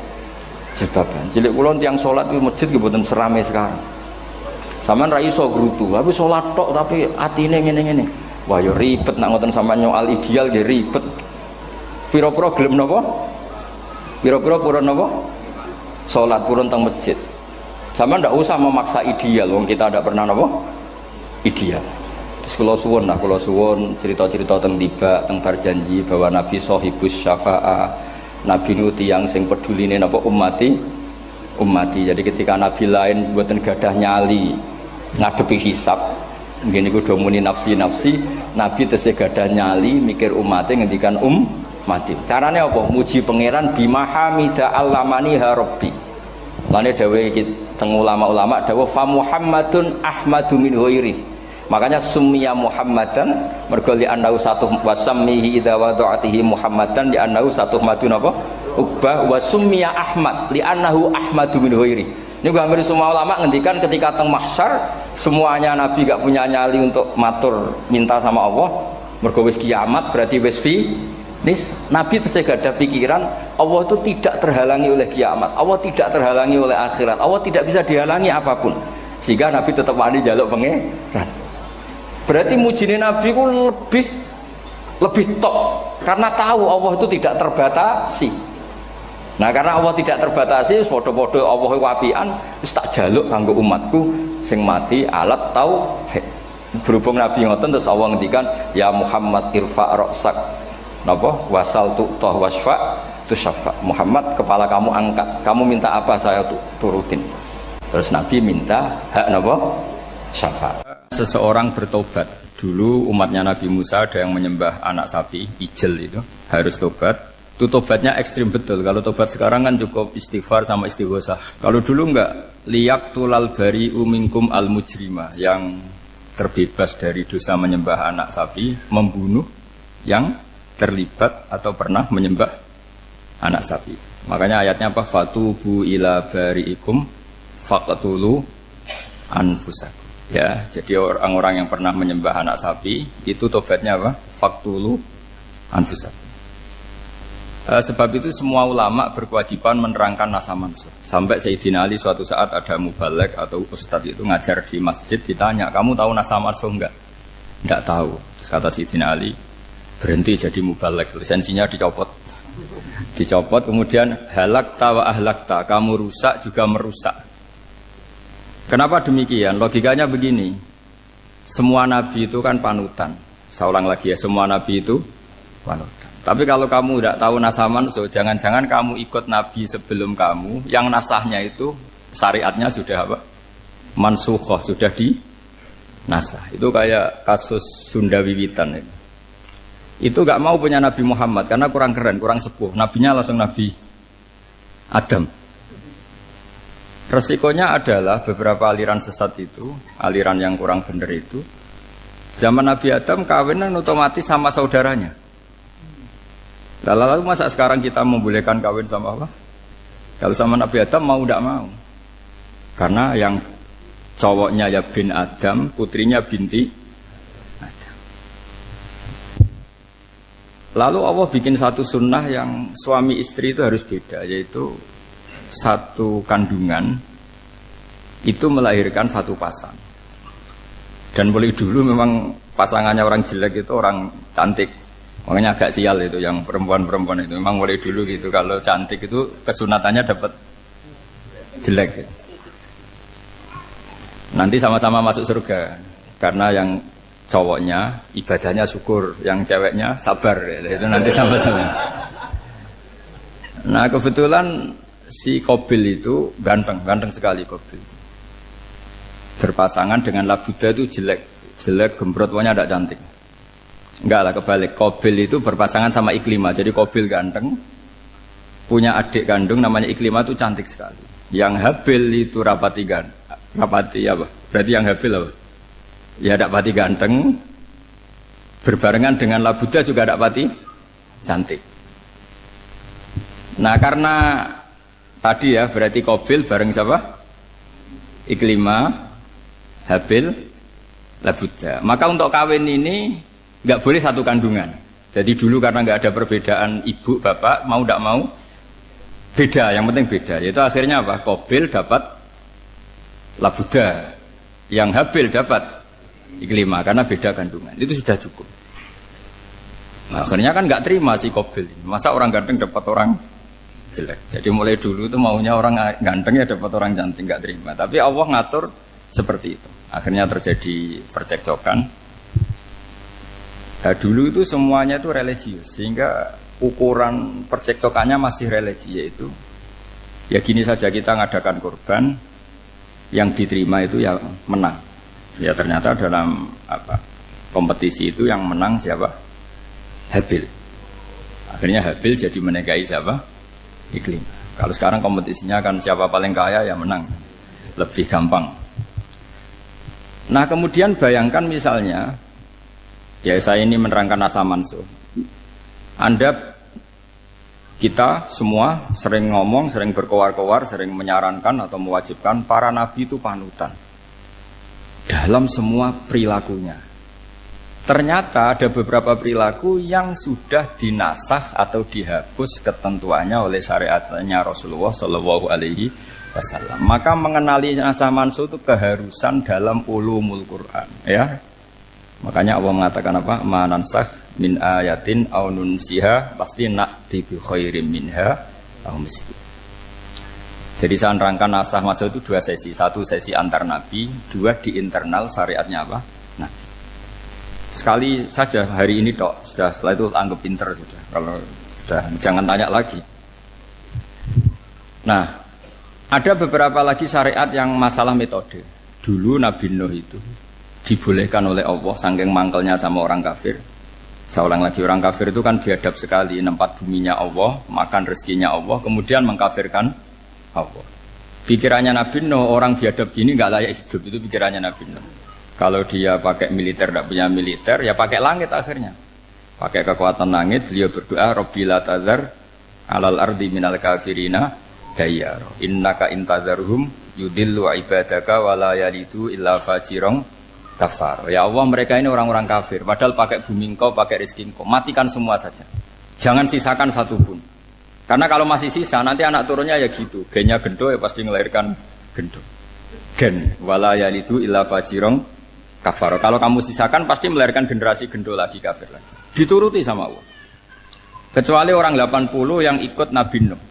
Jilbaban. Cilik kula tiyang salat di masjid nggih mboten serame sekarang. Sampeyan ra iso grutu, tapi salat tok tapi atine ngene-ngene. Wah ya ribet nak ngoten sampeyan nyoal ideal nggih ribet. Pira-pira gelem napa? Pira-pira purun napa? Salat purun teng masjid. Sampeyan ndak usah memaksa ideal, wong kita ndak pernah napa? Ideal. Terus kula suwun cerita-cerita teng tiba teng berjanji bahwa Nabi sahibus syafa'ah. Nabi nu tiyang sing peduline napa ummati. Jadi ketika Nabi lain mboten gadah nyali ngadepi hisab, ngene iku do muni nafsi, Nabi tesih gadah nyali mikir umate ngendikan mati. Carane apa? Muji pangeran bimahamida allamani ha rabbi. Lane dawuh iki teng ulama-ulama dawuh fa Muhammadun ahmadu min ghairi. Makanya summiya Muhammadan mergo li annahu satu wasammihi idza wada'atihi Muhammadan li annahu satu madun apa? Uqbah wa summiya Ahmad li annahu ahmadu min ghairi. Ini hampir semua ulama ngendikan ketika teng mahsyar semuanya Nabi gak punya nyali untuk matur minta sama Allah. Mergo wis kiamat berarti wis Nabi itu gak ada pikiran Allah itu tidak terhalangi oleh kiamat, Allah tidak terhalangi oleh akhirat, Allah tidak bisa dihalangi apapun, sehingga Nabi tetap wani jaluk pangeran. Berarti mujine Nabi itu lebih top karena tahu Allah itu tidak terbatasi. Nah karena Allah tidak terbatasi, podo-podo Allah wapian, wis tak jaluk kanggo umatku sing mati alat tauhid. Berhubung Nabi ngoten terus Allah ngendikan ya Muhammad irfa ra'sak napa wasal tu'tah wasfa tusaffa. Muhammad kepala kamu angkat, kamu minta apa saya turutin. Terus Nabi minta hak napa syafaat. Seseorang bertobat. Dulu umatnya Nabi Musa ada yang menyembah anak sapi, ijel itu, harus tobat. Itu tobatnya ekstrim betul. Kalau tobat sekarang kan cukup istighfar sama istighosah. Kalau dulu enggak, liyak tulal bari umingkum al mujrima, yang terbebas dari dosa menyembah anak sapi, membunuh yang terlibat atau pernah menyembah anak sapi. Makanya ayatnya apa? Fatubu ila bari'ikum faqtulu anfusakum. Ya, jadi orang-orang yang pernah menyembah anak sapi itu tobatnya apa? Faqtulu anfusakum. Sebab itu semua ulama berkewajiban menerangkan nasa mansuh. Sampai Sayyidina Ali suatu saat ada mubalek atau ustadz itu ngajar di masjid, ditanya, kamu tahu nasa mansuh enggak? Enggak tahu. Terus kata Sayyidina Ali, berhenti jadi mubalek, lisensinya dicopot. Dicopot, kemudian halakta wa ahlakta, kamu rusak juga merusak. Kenapa demikian? Logikanya begini, semua nabi itu kan panutan. Saya ulang lagi ya, semua nabi itu panutan. Tapi kalau kamu tidak tahu nasaman, so jangan-jangan kamu ikut nabi sebelum kamu, yang nasahnya itu syariatnya sudah apa? Mansukhoh, sudah di nasah. Itu kayak kasus Sunda Wiwitan itu. Itu gak mau punya Nabi Muhammad karena kurang keren, kurang sepuh. Nabinya langsung Nabi Adam. Resikonya adalah beberapa aliran sesat itu, aliran yang kurang benar itu, zaman Nabi Adam kawinan otomatis sama saudaranya. Lalu masa sekarang kita membolehkan kawin sama apa? Kalau sama Nabi Adam mau tidak mau. Karena yang cowoknya ya bin Adam, putrinya binti Adam. Lalu Allah bikin satu sunnah yang suami istri itu harus beda, yaitu satu kandungan itu melahirkan satu pasang. Dan mulai dulu memang pasangannya orang jelek itu orang cantik. Makanya agak sial itu yang perempuan-perempuan itu. Memang mulai dulu gitu. Kalau cantik itu kesunatannya dapat jelek. Gitu. Nanti sama-sama masuk surga. Karena yang cowoknya ibadahnya syukur, yang ceweknya sabar. Gitu. Itu nanti sama-sama. Nah kebetulan si Qabil itu ganteng sekali Qabil. Berpasangan dengan Labuda itu jelek gembrot, pokoknya tidak cantik. Enggak lah, kebalik. Qabil itu berpasangan sama Iklimah. Jadi Qabil ganteng, punya adik kandung namanya Iklimah itu cantik sekali. Yang Habil itu rapati apa? Berarti yang Habil apa? Ya dapati ganteng, berbarengan dengan Labuda juga dapati cantik. Nah karena tadi ya berarti Qabil bareng siapa? Iklimah, Habil, Labuda. Maka untuk kawin ini nggak boleh satu kandungan. Jadi dulu karena nggak ada perbedaan ibu bapak, mau tidak mau beda. Yang penting beda. Yaitu akhirnya apa? Qabil dapat Labuda, yang Habil dapat Iklimah karena beda kandungan. Itu sudah cukup. Nah, akhirnya kan nggak terima si Qabil. Masa orang ganteng dapat orang jelek. Jadi mulai dulu itu maunya orang ganteng ya dapat orang cantik, nggak terima. Tapi Allah ngatur seperti itu. Akhirnya terjadi percekcokan. Nah, dulu itu semuanya itu religius, sehingga ukuran percekcokannya masih religi, yaitu ya gini saja, kita ngadakan kurban, yang diterima itu ya menang. Ya ternyata dalam kompetisi itu yang menang siapa? Habil. Akhirnya Habil jadi menikahi siapa? Iklim. Kalau sekarang kompetisinya kan siapa paling kaya ya menang, lebih gampang. Nah kemudian bayangkan misalnya, ya saya ini menerangkan asa mansuh. Kita semua sering ngomong, sering berkoar-koar, sering menyarankan atau mewajibkan para nabi itu panutan dalam semua perilakunya. Ternyata ada beberapa perilaku yang sudah dinasah atau dihapus ketentuannya oleh syariatnya Rasulullah Shallallahu Alaihi Wasallam. Maka mengenali asa mansuh itu keharusan dalam ulumul Quran. Ya, makanya Allah mengatakan apa? Manansah min ayatin aw nunsiha pasti na'ti bi khairim minha aw misli. Jadi saya nerangkan nasah masuk itu dua sesi. Satu sesi antar nabi, dua di internal syariatnya apa? Nah, sekali saja hari ini tok, sudah setelah itu anggap pinter sudah. Kalau sudah jangan tanya lagi. Nah, ada beberapa lagi syariat yang masalah metode. Dulu Nabi Nuh itu dibolehkan oleh Allah saking mangkelnya sama orang kafir. Saya ulang lagi, orang kafir itu kan biadab sekali, nempat buminya Allah, makan rezekinya Allah, kemudian mengkafirkan Allah. Pikirannya Nabi Nuh, orang biadab gini nggak layak hidup, itu pikirannya Nabi Nuh. Kalau dia pakai militer, tidak punya militer, ya pakai langit akhirnya. Pakai kekuatan langit, beliau berdoa, Rabbi la tazar alal ardi minal kafirina dayyar. Innaka intazarhum yudillu ibadaka wa la yalidu illa fajirong kafar. Ya Allah, mereka ini orang-orang kafir, padahal pakai bumi engkau, pakai rezeki engkau, matikan semua saja. Jangan sisakan satupun. Karena kalau masih sisa, nanti anak turunnya ya gitu. Gennya gendo ya pasti melahirkan gendo. Gen wala yalidu illa fajirong kafar. Kalau kamu sisakan pasti melahirkan generasi gendo lagi, kafir lagi. Dituruti sama Allah. Kecuali orang 80 yang ikut Nabi Nuh.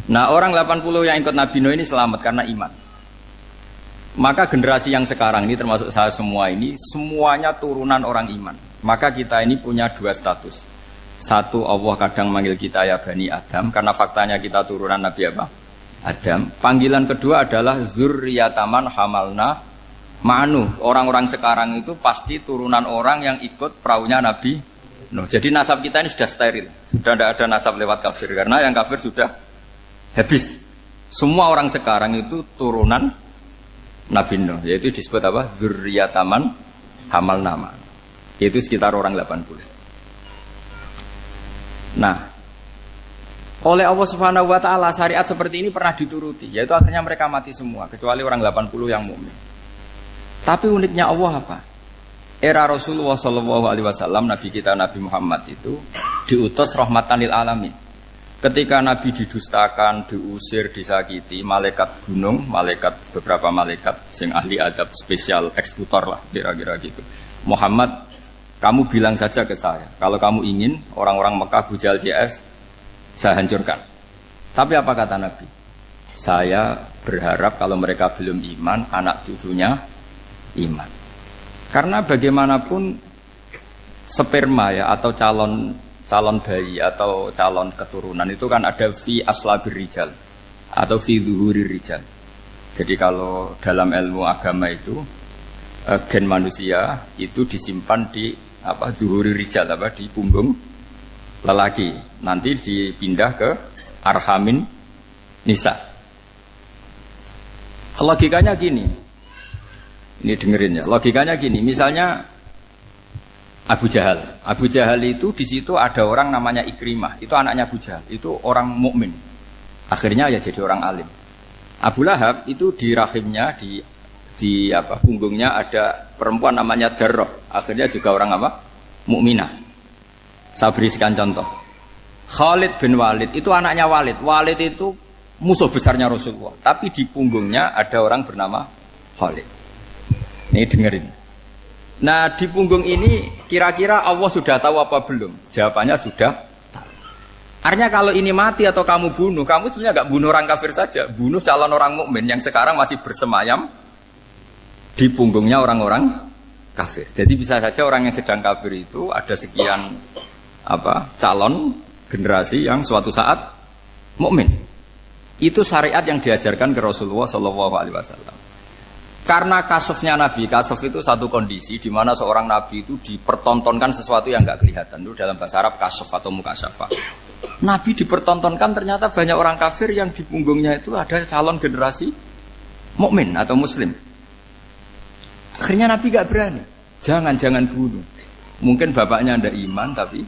Nah, orang 80 yang ikut Nabi Nuh ini selamat karena iman. Maka generasi yang sekarang ini termasuk saya semua ini semuanya turunan orang iman. Maka kita ini punya dua status. Satu, Allah kadang manggil kita ya Bani Adam karena faktanya kita turunan Nabi apa? Adam. Panggilan kedua adalah zurriyataman hamalna ma'nu. Orang-orang sekarang itu pasti turunan orang yang ikut perahunya Nabi Nuh. Jadi nasab kita ini sudah steril. Sudah tidak ada nasab lewat kafir karena yang kafir sudah habis. Semua orang sekarang itu turunan Nabi Nuh, yaitu disebut apa? Zurriyataman hamalna ma'nu. Itu sekitar orang 80. Nah, oleh Allah Subhanahu wa taala syariat seperti ini pernah dituruti, yaitu akhirnya mereka mati semua kecuali orang 80 yang mukmin. Tapi uniknya Allah apa? Era Rasulullah Shallallahu Alaihi Wasallam, Nabi kita Nabi Muhammad itu diutus rahmatan lil alamin. Ketika Nabi didustakan, diusir, disakiti, malaikat gunung, beberapa malaikat sing ahli adab spesial eksekutor lah kira-kira gitu. Muhammad Kamu bilang saja ke saya, kalau kamu ingin orang-orang Mekah Abu Jahal CS, saya hancurkan. Tapi apa kata Nabi? Saya berharap kalau mereka belum iman, anak cucunya iman. Karena bagaimanapun sperma ya atau calon bayi atau calon keturunan itu kan ada fi aslabir rijal atau fi zuhurir rijal. Jadi kalau dalam ilmu agama itu gen manusia itu disimpan di zuhurir rijal di punggung lelaki. Nanti dipindah ke arhamin nisa. Logikanya gini. Ini dengerin ya. Logikanya gini, misalnya Abu Jahal. Abu Jahal itu di situ ada orang namanya Ikrimah. Itu anaknya Abu Jahal. Itu orang mukmin. Akhirnya ya jadi orang alim. Abu Lahab itu di rahimnya di punggungnya ada perempuan namanya Darroh. Akhirnya juga orang mukminah. Saya berikan contoh. Khalid bin Walid itu anaknya Walid. Walid itu musuh besarnya Rasulullah. Tapi di punggungnya ada orang bernama Khalid. Ini dengerin. Nah di punggung ini kira-kira Allah sudah tahu apa belum? Jawabannya sudah tahu. Artinya kalau ini mati atau kamu bunuh, kamu sebenarnya nggak bunuh orang kafir saja, bunuh calon orang mukmin yang sekarang masih bersemayam di punggungnya orang-orang kafir. Jadi bisa saja orang yang sedang kafir itu ada sekian calon generasi yang suatu saat mukmin. Itu syariat yang diajarkan ke Rasulullah SAW. Karena kasofnya Nabi, kasof itu satu kondisi di mana seorang Nabi itu dipertontonkan sesuatu yang nggak kelihatan. Itu dalam bahasa Arab kasof atau mukasyafa. Nabi dipertontonkan ternyata banyak orang kafir yang di punggungnya itu ada calon generasi mukmin atau muslim. Akhirnya Nabi nggak berani. Jangan bunuh. Mungkin bapaknya ada iman tapi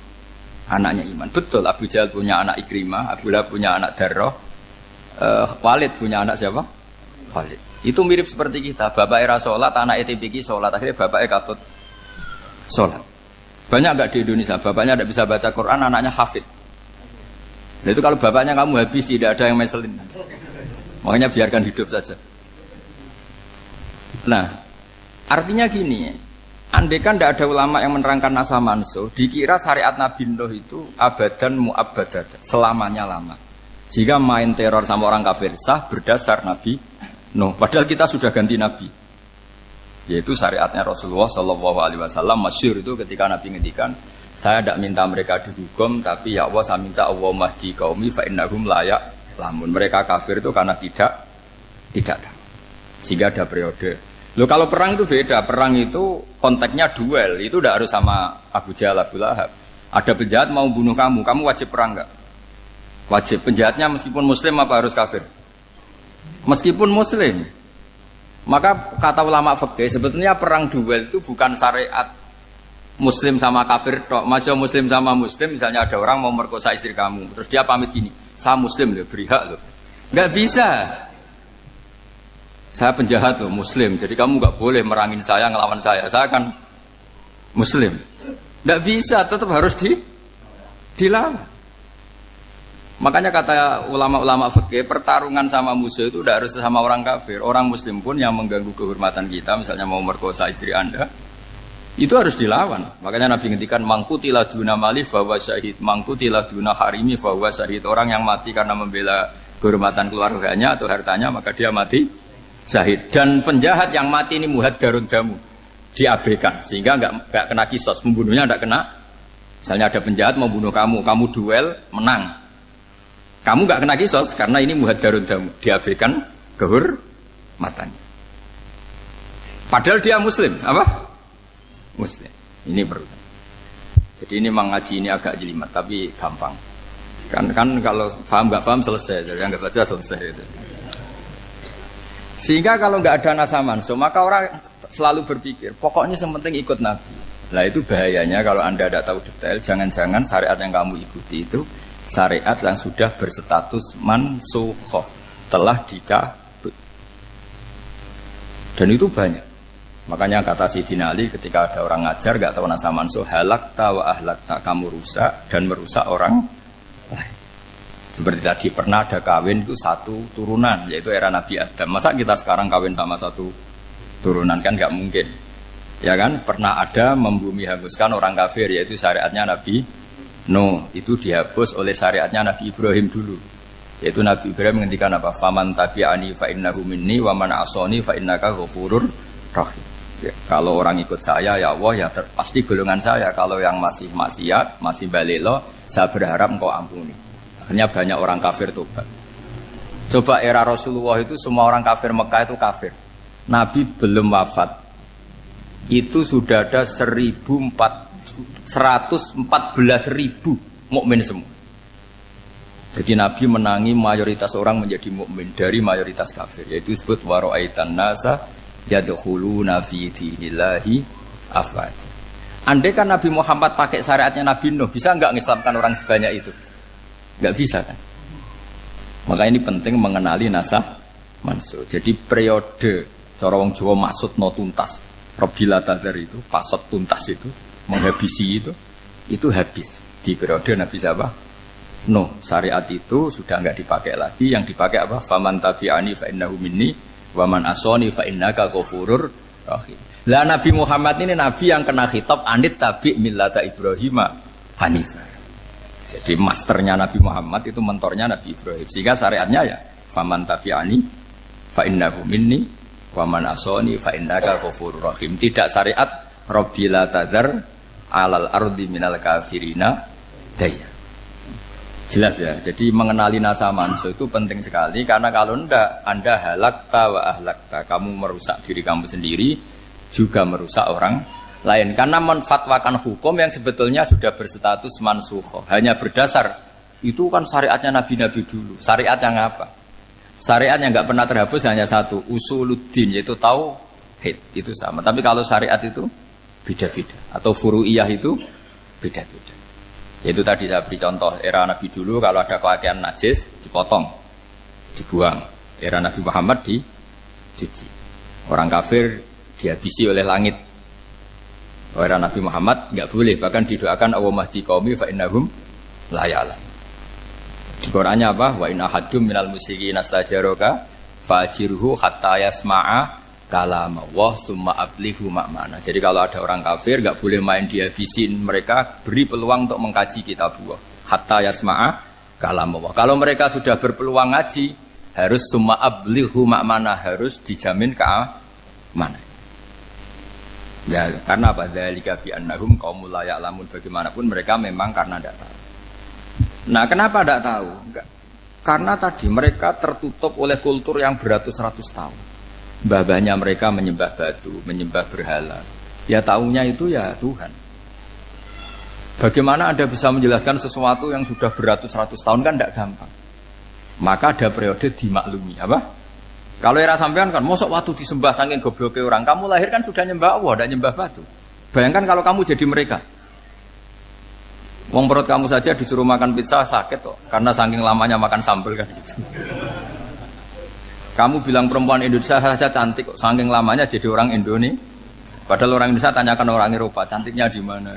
anaknya iman. Betul, Abu Jahal punya anak Ikrimah, Abu Lahab punya anak Darroh, Walid punya anak siapa? Khalid. Itu mirip seperti kita, bapak era sholat, anak ETPK sholat, akhirnya bapak katut sholat. Banyak enggak di Indonesia, bapaknya tidak bisa baca Quran, anaknya hafid. Nah, itu kalau bapaknya kamu habis, tidak ada yang meselin. Makanya biarkan hidup saja. Nah, artinya gini, andaikan tidak ada ulama yang menerangkan nasa mansuh, dikira syariat Nabi Nuh itu abadan mu'abbadat, selamanya lama. Jika main teror sama orang kafir sah berdasar Nabi Nuh, padahal kita sudah ganti Nabi, yaitu syariatnya Rasulullah SAW. Masyhur itu ketika Nabi ngendikan, saya tidak minta mereka dihukum, tapi ya Allah saya minta Allah mahdi qaumi fa innahum layak lamun. Mereka kafir itu karena tidak tahu. Sehingga ada periode. Loh kalau perang itu beda, perang itu konteksnya duel, itu tidak harus sama Abu Jahal, Abu Lahab. Ada penjahat mau bunuh kamu wajib perang enggak? Wajib. Penjahatnya meskipun muslim apa harus kafir? Meskipun muslim. Maka kata ulama fikih sebetulnya perang duel itu bukan syariat muslim sama kafir tok. Masih muslim sama muslim, misalnya ada orang mau merkosa istri kamu, terus dia pamit gini, saya muslim loh, beri hak loh. Enggak bisa. Saya penjahat loh, muslim, jadi kamu enggak boleh merangin saya, ngelawan saya kan muslim. Enggak bisa, tetap harus dilawan. Makanya kata ulama-ulama fikih, pertarungan sama musuh itu tidak harus sama orang kafir. Orang muslim pun yang mengganggu kehormatan kita, misalnya mau merkosa istri Anda, itu harus dilawan. Makanya Nabi ngendikan mangkutila duna mali fahuwa syahid, mangkutila duna harimi fahuwa syahid. Orang yang mati karena membela kehormatan keluarganya atau hartanya, maka dia mati syahid. Dan penjahat yang mati ini muhaddarun damu, diabaikan sehingga enggak kena kisos, membunuhnya enggak kena. Misalnya ada penjahat mau bunuh kamu duel menang. Kamu enggak kena kisos karena ini muhaddarun damu, diabaikan kehormatannya. Padahal dia muslim, apa? Muslim. Ini perlu. Jadi ini mengaji ini agak jelimet tapi gampang. Kan kalau paham enggak paham selesai, jadi enggak baca selesai itu. Sehingga kalau enggak ada nasa mansuh, maka orang selalu berpikir, pokoknya yang penting ikut Nabi. Lah itu bahayanya kalau Anda tidak tahu detail, jangan-jangan syariat yang kamu ikuti itu syariat yang sudah berstatus mansukhoh, telah dicabut. Dan itu banyak. Makanya kata Sayyidina Ali ketika ada orang ngajar gak tahu nasa mansuh, halakta wa ahlakta, kamu rusak dan merusak orang lain. Seperti tadi pernah ada kawin itu satu turunan, yaitu era Nabi Adam. Masa kita sekarang kawin sama satu turunan, kan gak mungkin. Ya kan, pernah ada membumi hanguskan orang kafir, yaitu syariatnya Nabi Nuh. Itu dihapus oleh syariatnya Nabi Ibrahim dulu. Yaitu Nabi Ibrahim menghentikan apa? Faman tabi'ani fa innahu minni wa man asani fa innaka ghafurur rahim. Ya, kalau orang ikut saya ya Allah ya pasti golongan saya. Kalau yang masih maksiat, masih balelo, saya berharap engkau ampuni. Akhirnya banyak orang kafir tobat. Coba era Rasulullah itu semua orang kafir Mekah itu kafir. Nabi belum wafat. Itu sudah ada 114.000 mukmin semua. Jadi Nabi menangi mayoritas orang menjadi mukmin dari mayoritas kafir. Yaitu disebut wara'aitan nasa yadkhuluna fi dinillahi afwaja. Andai kan Nabi Muhammad pakai syariatnya Nabi Nuh, bisa enggak mengislamkan orang sebanyak itu? Enggak bisa kan? Maka ini penting mengenali nasab mansur. Jadi periode cara wong Jawa maksud no tuntas. Robila tadar itu, pasot tuntas itu, menghabisi itu habis di periode Nabi siapa? Nuh. Syariat itu sudah enggak dipakai lagi. Yang dipakai apa? Faman tabi'ani fa innahu minni wa man asani fa innaka ghafurur rahim. Lah Nabi Muhammad ini Nabi yang kena khitab anit tabi' millata Ibrahim hanifah. Jadi masternya Nabi Muhammad itu mentornya Nabi Ibrahim. Sehingga syariatnya ya faman tabi'ani fa innahu minni wa man asani fa innaka ghafurur rahim. Tidak syariat rabbila tadzar alal ardi minal kafirina daya. Jelas ya. Jadi mengenali nasa manso itu penting sekali karena kalau enggak Anda halakta wa ahlakta, kamu merusak diri kamu sendiri juga merusak orang lain karena menfatwakan hukum yang sebetulnya sudah berstatus mansukh. Hanya berdasar itu kan syariatnya nabi-nabi dulu. Syariat yang apa? Syariat yang nggak pernah terhapus hanya satu, usuluddin, yaitu tauhid, itu sama. Tapi kalau syariat itu beda-beda, atau furu'iyah itu beda-beda. Yaitu tadi saya beri contoh era Nabi dulu, kalau ada pakaian najis dipotong, dibuang. Era Nabi Muhammad dicuci. Orang kafir dihabisi oleh langit. Era Nabi Muhammad nggak boleh, bahkan didoakan Allahumma hdi qaumi fa innahum la ya'lamun. Di Qur'annya apa? Wa in ahadum minal musyrikin astajaraka fa'jirhu hatta yasma'a kalam Allah tsumma ablighu ma'mana. Jadi kalau ada orang kafir enggak boleh main dihabisin, mereka beri peluang untuk mengkaji kitabullah hatta yasma'a kalam Allah. Kalau mereka sudah berpeluang ngaji, harus tsumma ablighu ma'mana, harus dijamin keamanan. Ya, karena apa? Dzalika bi annahum qaumul la ya'lamun. Bagaimanapun mereka memang karena tidak tahu. Nah, kenapa tidak tahu? Enggak. Karena tadi mereka tertutup oleh kultur yang beratus-ratus tahun. Mbah-mbahnya mereka menyembah batu, menyembah berhala. Ya tahunya itu ya Tuhan. Bagaimana Anda bisa menjelaskan sesuatu yang sudah beratus-ratus tahun kan tidak gampang. Maka ada periode dimaklumi. Apa? Kalau era sampean kan, mosok waktu disembah saking gobloknya orang. Kamu lahir kan sudah nyembah Allah, tidak nyembah batu. Bayangkan kalau kamu jadi mereka. Wong perut kamu saja disuruh makan pizza sakit kok, karena saking lamanya makan sambal kan gitu. Kamu bilang perempuan Indonesia saja cantik kok, saking lamanya jadi orang Indonesia. Padahal orang Indonesia tanyakan orang Eropa, cantiknya di mana?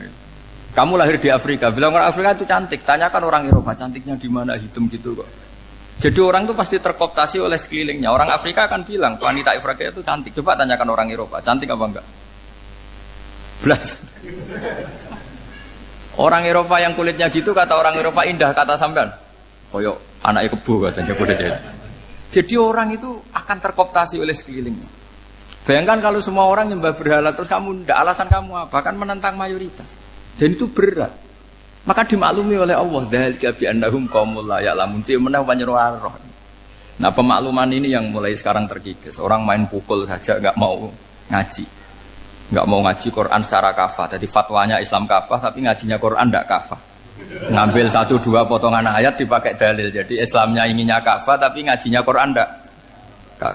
Kamu lahir di Afrika, bilang orang Afrika itu cantik, tanyakan orang Eropa, cantiknya di mana? Hitam gitu kok. Jadi orang itu pasti terkooptasi oleh sekelilingnya. Orang Afrika akan bilang wanita Afrika itu cantik. Coba tanyakan orang Eropa, cantik apa enggak? Belas. Orang Eropa yang kulitnya gitu kata orang Eropa indah, kata sampean koyok anaknya kebo katanya kulitnya. Jadi orang itu akan terkooptasi oleh sekelilingnya. Bayangkan kalau semua orang nyembah berhala terus kamu tidak, alasan kamu apa? Kan menentang mayoritas. Dan itu berat. Maka dimaklumi oleh Allah, dzalika bi annahum qaumul la ya'lamun fi manah panyeruah. Nah, pemakluman ini yang mulai sekarang terkikis. Orang main pukul saja enggak mau ngaji. Enggak mau ngaji Quran secara kafah. Jadi fatwanya Islam kafah tapi ngajinya Quran enggak kafah. Ngambil 1-2 potongan ayat dipakai dalil. Jadi Islamnya inginnya kafah tapi ngajinya Quran enggak.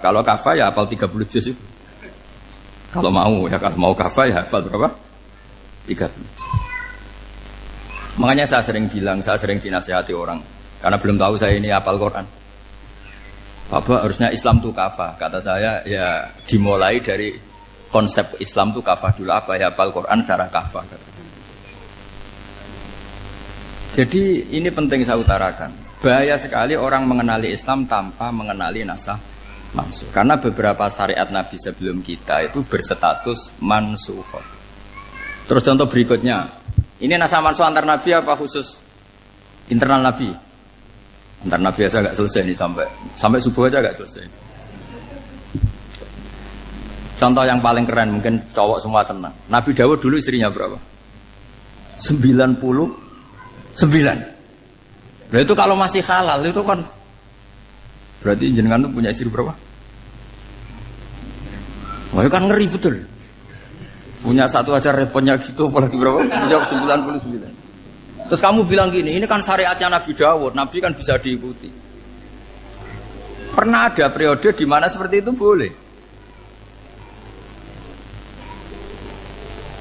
Kalau kafah ya hafal 30 juz itu. Kalau mau ya, kalau mau kafah ya hafal berapa? 30 juz. Makanya saya sering bilang, saya sering dinasihati orang karena belum tahu saya ini hafal Quran. Bapak harusnya Islam itu kafah. Kata saya ya dimulai dari konsep Islam itu kafah dulu, apa ya hafal Quran secara kafah. Jadi ini penting saya utarakan. Bahaya sekali orang mengenali Islam tanpa mengenali nasah mansukh. Karena beberapa syariat Nabi sebelum kita itu berstatus mansukh. Terus contoh berikutnya, ini nasakh mansukh antar Nabi apa khusus internal Nabi? Antar Nabi aja agak selesai nih sampai subuh aja agak selesai. Contoh yang paling keren mungkin cowok semua senang. Nabi Dawud dulu istrinya berapa? 99. Nah itu kalau masih halal itu kan berarti jenengan tuh punya istri berapa? Wah itu kan ngeri betul. Punya satu aja repotnya gitu apalagi berapa? Punya 99. Terus kamu bilang gini, ini kan syariatnya Nabi Dawud, Nabi kan bisa diikuti. Pernah ada periode di mana seperti itu boleh.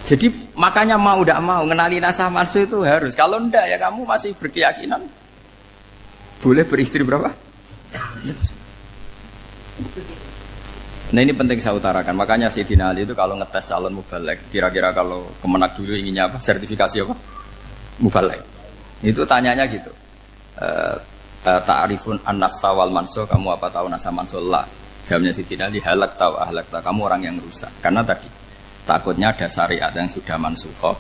Jadi makanya mau tidak mau ngenali nasakh mansukh itu harus. Kalau enggak ya kamu masih berkeyakinan boleh beristri berapa? Nah ini penting saya utarakan. Makanya Sayyidina Ali itu kalau ngetes calon mubaligh, kira-kira kalau Kemenak dulu inginnya apa? Sertifikasi apa? Mubaligh. Itu tanyanya gitu. Ta'rifun an-nassa wal mansukh, kamu apa tahu nasakh mansukh? La. Jawabnya Sayyidina Ali, halak tahu ahlak tahu. Kamu orang yang rusak. Karena tadi takutnya ada syariat yang sudah mansukh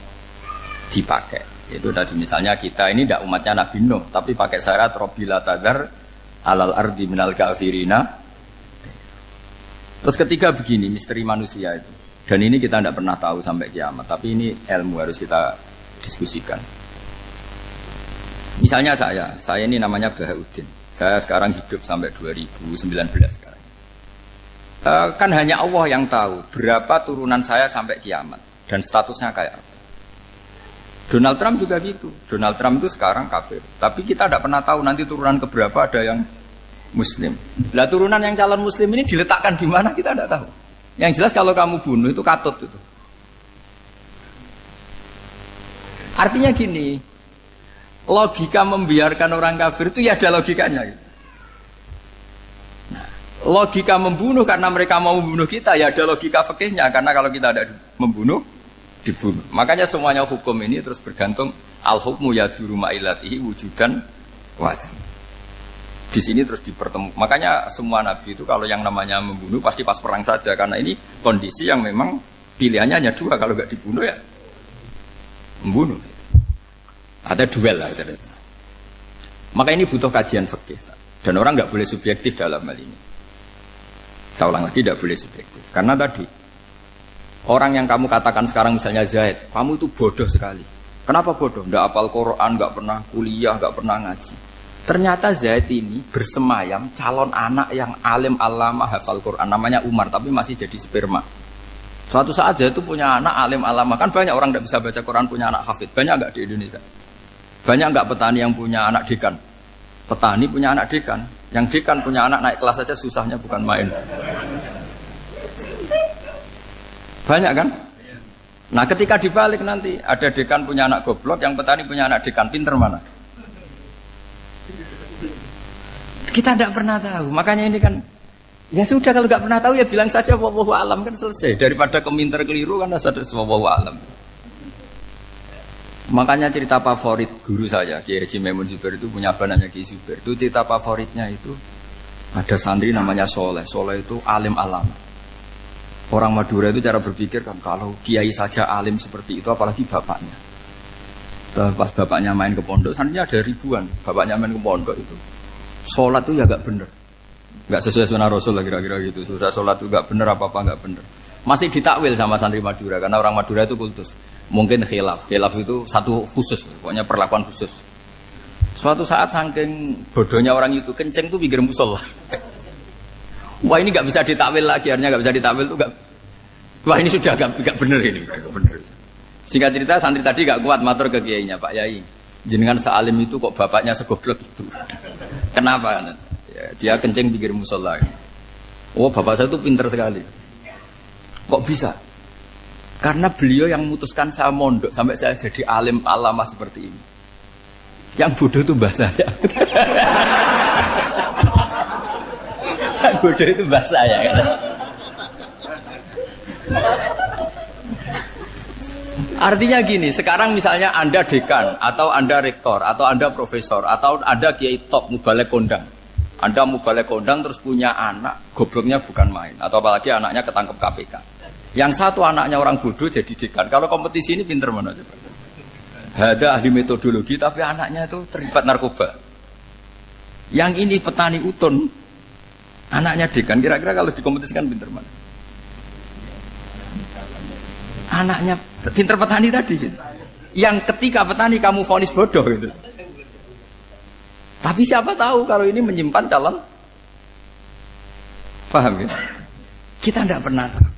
dipakai. Itu tadi misalnya kita ini tidak umatnya Nabi Nuh, tapi pakai syarat Robbila tadar alal ardi minal kafirina. Terus ketiga begini, misteri manusia itu. Dan ini kita tidak pernah tahu sampai kiamat, tapi ini ilmu harus kita diskusikan. Misalnya saya ini namanya Bahauddin. Saya sekarang hidup sampai 2019 sekarang. Kan hanya Allah yang tahu berapa turunan saya sampai kiamat dan statusnya kayak apa. Donald Trump juga gitu. Donald Trump itu sekarang kafir, tapi kita tidak pernah tahu nanti turunan keberapa ada yang Muslim. Lah turunan yang calon Muslim ini diletakkan di mana kita tidak tahu. Yang jelas kalau kamu bunuh itu katut itu. Artinya gini, logika membiarkan orang kafir itu ya ada logikanya. Gitu. Logika membunuh karena mereka mau membunuh kita ya ada logika fikihnya, karena kalau kita ada membunuh dibunuh. Makanya semuanya hukum ini terus bergantung al-hukmu yaduru ma'ilatihi wujudan wajib. Di sini terus dipertemukan. Makanya semua nabi itu kalau yang namanya membunuh pasti pas perang saja, karena ini kondisi yang memang pilihannya hanya dua, kalau nggak dibunuh ya membunuh. Ada duel lah. Maka ini butuh kajian fikih dan orang nggak boleh subjektif dalam hal ini. Saya ulang lagi, tidak boleh subjektif. Karena tadi, orang yang kamu katakan sekarang misalnya Zaid, kamu itu bodoh sekali. Kenapa bodoh? Nggak hafal Quran, nggak pernah kuliah, nggak pernah ngaji. Ternyata Zaid ini bersemayam calon anak yang alim alama hafal Quran. Namanya Umar, tapi masih jadi sperma. Suatu saat Zaid itu punya anak alim alama. Kan banyak orang nggak bisa baca Quran, punya anak hafid. Banyak nggak di Indonesia? Banyak nggak petani yang punya anak dekan? Petani punya anak dekan. Yang dekan punya anak naik kelas saja susahnya bukan main. Banyak kan? Nah ketika dibalik nanti ada dekan punya anak goblok, yang petani punya anak dekan, pinter mana? Kita tidak pernah tahu. Makanya ini kan ya sudah, kalau nggak pernah tahu ya bilang saja wallahu alam, kan selesai. Daripada keminter keliru kan ada wallahu alam. Makanya cerita favorit guru saya, Kiai Haji Maimun Zubair itu punya apa namanya Kiai Zubair. Itu cerita favoritnya itu ada santri namanya Soleh. Soleh itu alim alama. Orang Madura itu cara berpikir kan kalau kiai saja alim seperti itu, apalagi bapaknya. Pas bapaknya main ke pondok, santrinya ada ribuan. Bapaknya main ke pondok itu, sholat itu ya gak bener, gak sesuai sunnah Rasul lah kira-kira gitu. Sudah sholat itu gak bener, apa-apa gak bener. Masih ditakwil sama santri Madura, karena orang Madura itu kultus. Mungkin khilaf itu satu khusus, pokoknya perlakuan khusus. Suatu saat saking bodohnya orang itu, kenceng tuh pinggir musola. Wah ini nggak bisa ditakwil lagi, akhirnya nggak bisa ditakwil tuh nggak. Wah ini sudah nggak bener ini, nggak bener. Singkat cerita santri tadi nggak kuat matur ke kiainya, Pak Yai, jenengan sealim itu kok bapaknya segoblok itu. Kenapa? Ya, dia kenceng pinggir musola. Oh bapak saya tuh pinter sekali. Kok bisa? Karena beliau yang memutuskan saya mondok sampai saya jadi alim alama seperti ini. Yang bodoh itu mbah saya. Yang bodoh itu mbah saya kan. Artinya gini, sekarang misalnya Anda dekan atau Anda rektor atau Anda profesor atau Anda kiai top mubalek kondang. Anda mau balik kondang terus punya anak, gobloknya bukan main. Atau apalagi anaknya ketangkep KPK. Yang satu anaknya orang bodoh jadi dekan. Kalau kompetisi ini pinter mana coba? Ada ahli metodologi tapi anaknya itu terlibat narkoba. Yang ini petani utun, anaknya dekan. Kira-kira kalau dikompetisikan pinter mana? Anaknya pinter petani tadi gitu. Yang ketika petani kamu vonis bodoh gitu. Tapi siapa tahu kalau ini menyimpan calon. Paham ya? Kita tidak pernah tahu.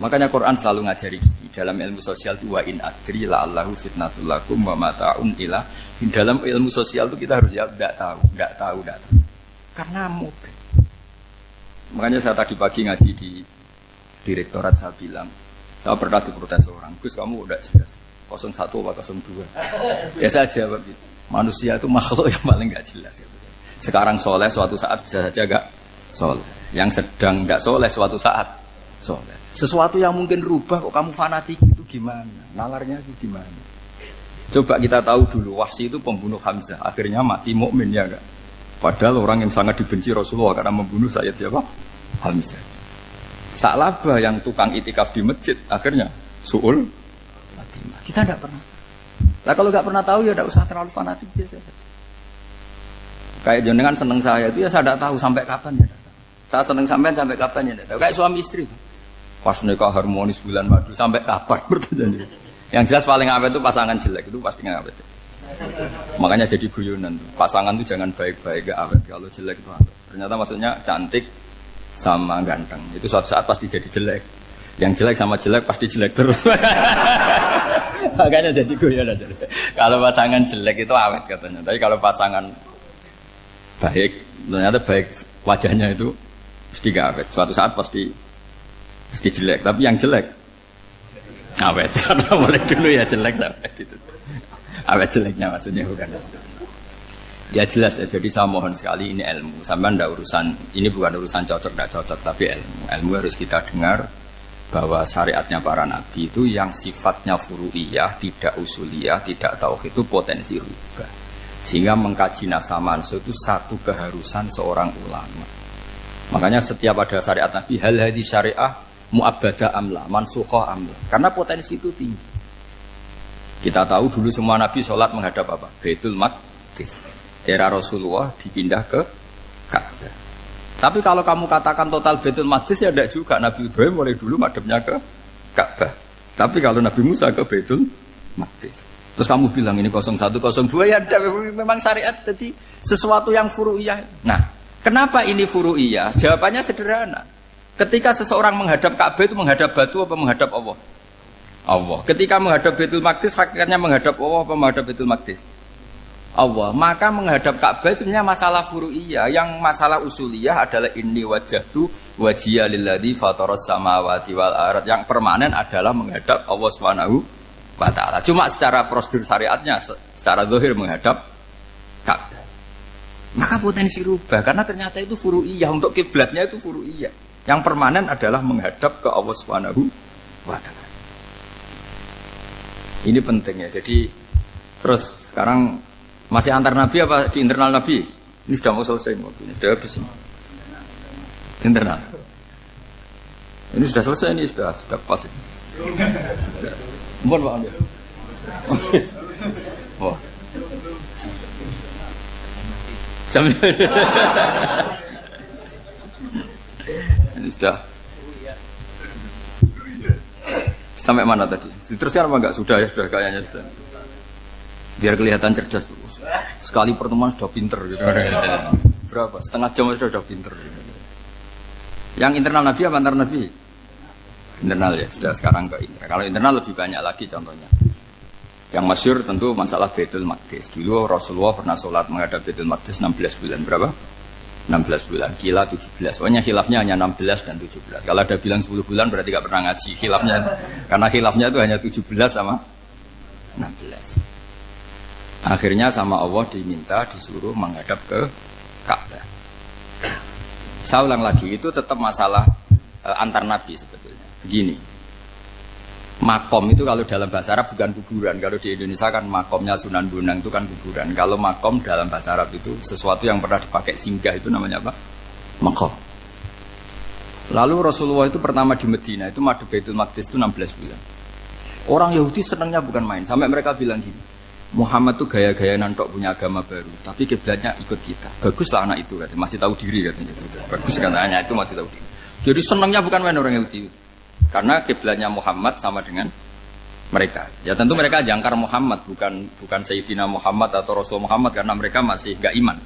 Makanya Quran selalu ngajari dalam ilmu sosial itu wa in adri la'allahu fitnatul lakum wa mata'un ila. Dalam ilmu sosial itu kita harus jawab tidak tahu. Karena mudah. Makanya saya tadi pagi ngaji di direktorat saya bilang, saya pernah diprotes orang, Gus kamu udah jelas 01 atau 02. Ya saya jawab gitu. Manusia itu makhluk yang paling gak jelas gitu. Sekarang soleh suatu saat bisa saja gak soleh. Yang sedang gak soleh suatu saat soleh. Sesuatu yang mungkin rubah kok kamu fanatik itu gimana? Nalarnya itu gimana? Coba kita tahu dulu Wahsy itu pembunuh Hamzah, akhirnya mati mukmin ya enggak? Padahal orang yang sangat dibenci Rasulullah karena membunuh Sayyid siapa? Hamzah. Sa'labah yang tukang itikaf di masjid akhirnya su'ul khatimah. Kita tidak pernah. Lah kalau nggak pernah tahu ya tidak usah terlalu fanatik biasa saja. Kayak jenengan seneng saya itu ya saya tidak tahu sampai kapan ya. Saya seneng sampai kapan ya tidak tahu. Kayak suami istri itu. Pas nikah harmonis bulan madu sampai kapan bertanya. Yang jelas paling awet itu pasangan jelek itu pasti nggak awet. Makanya jadi guyonan tuh. Pasangan tuh jangan baik-baik gak awet. Kalau jelek itu awet. Ternyata maksudnya cantik sama ganteng. Itu suatu saat pasti jadi jelek. Yang jelek sama jelek pasti jelek terus. Makanya jadi guyonan. Kalau pasangan jelek itu awet katanya. Tapi kalau pasangan baik, ternyata baik wajahnya itu pasti gak awet. Suatu saat pasti jelek, tapi yang jelek awet. Karena mulai dulu ya jelek sampai itu. Awet jeleknya maksudnya bukan. Ya jelas ya, jadi saya mohon sekali ini ilmu. Sampai ndak urusan, ini bukan urusan cocok tidak cocok, tapi ilmu. Ilmu harus kita dengar bahwa syariatnya para nabi itu yang sifatnya furu'iyah, tidak usuliyah, tidak tauhid itu potensi rubah. Sehingga mengkaji nasah mansuh itu satu keharusan seorang ulama. Makanya setiap ada syariat nabi, hal hadis syariah mu'abbadah amla, mansukhoh amla. Karena potensi itu tinggi. Kita tahu dulu semua nabi sholat menghadap apa? Baitul Maqdis. Era Rasulullah dipindah ke Ka'bah. Tapi kalau kamu katakan total Baitul Maqdis ya tidak juga. Nabi Ibrahim mulai dulu madhabnya ke Ka'bah. Tapi kalau Nabi Musa ke Baitul Maqdis. Terus kamu bilang ini 01, 02 ya memang syariat jadi sesuatu yang furu'iyah. Nah, kenapa ini furu'iyah? Jawabannya sederhana. Ketika seseorang menghadap Ka'bah itu menghadap batu apa menghadap Allah? Allah. Ketika menghadap Baitul Maqdis hakikatnya menghadap Allah apa menghadap Baitul Maqdis? Allah. Maka menghadap Ka'bah itu sebenarnya masalah furu'iyah. Yang masalah usuliyah adalah inni wajjahtu wajhiya lilladzi fataras samawati wal ardh. Yang permanen adalah menghadap Allah Subhanahu wa taala. Cuma secara prosedur syariatnya secara zahir menghadap Ka'bah. Maka potensi rubah karena ternyata itu furu'iyah. Untuk kiblatnya itu furu'iyah. Yang permanen adalah menghadap ke Allah Subhanahu wa taala. Ini penting ya. Jadi terus sekarang masih antar nabi apa di internal nabi? Ini sudah mau selesai waktunya, sudah habis ini. Internal. Ini sudah selesai, ini sudah pas ini. Mohon Pak Amir. Oh. Jam ini sudah sampai mana tadi? Diteruskan apa enggak? Sudah ya, sudah kayaknya sudah. Biar kelihatan cerdas terus. Sekali pertemuan sudah pinter gitu. Berapa? Setengah jam sudah pinter. Yang internal Nabi apa antar Nabi? Internal ya, sudah sekarang ke internal. Kalau internal lebih banyak lagi contohnya. Yang masyhur tentu masalah Baitul Maqdis. Dulu Rasulullah pernah sholat menghadap Baitul Maqdis 16 bulan. Berapa? 16 bulan, kila 17. Pokoknya khilafnya hanya 16 dan 17. Kalau ada bilang 10 bulan berarti gak pernah ngaji khilafnya. Karena khilafnya itu hanya 17 sama 16. Akhirnya sama Allah diminta disuruh menghadap ke Ka'bah. Saya ulang lagi, itu tetap masalah antar nabi sebetulnya. Begini. Makom itu kalau dalam bahasa Arab bukan kuburan. Kalau di Indonesia kan makomnya Sunan Bonang itu kan kuburan. Kalau makom dalam bahasa Arab itu sesuatu yang pernah dipakai singgah, itu namanya apa? Makom. Lalu Rasulullah itu pertama di Medina itu madhep Baitul Maqdis itu 16 bulan. Orang Yahudi senangnya bukan main. Sampai mereka bilang gini, Muhammad tuh gaya-gaya nantok punya agama baru, tapi kiblatnya ikut kita. Baguslah anak itu katanya, masih tahu diri katanya. Bagus katanya itu masih tahu diri. Jadi senangnya bukan main orang Yahudi. Karena kiblatnya Muhammad sama dengan mereka. Ya tentu mereka jangkar Muhammad, bukan Sayyidina Muhammad atau Rasul Muhammad, karena mereka masih gak iman.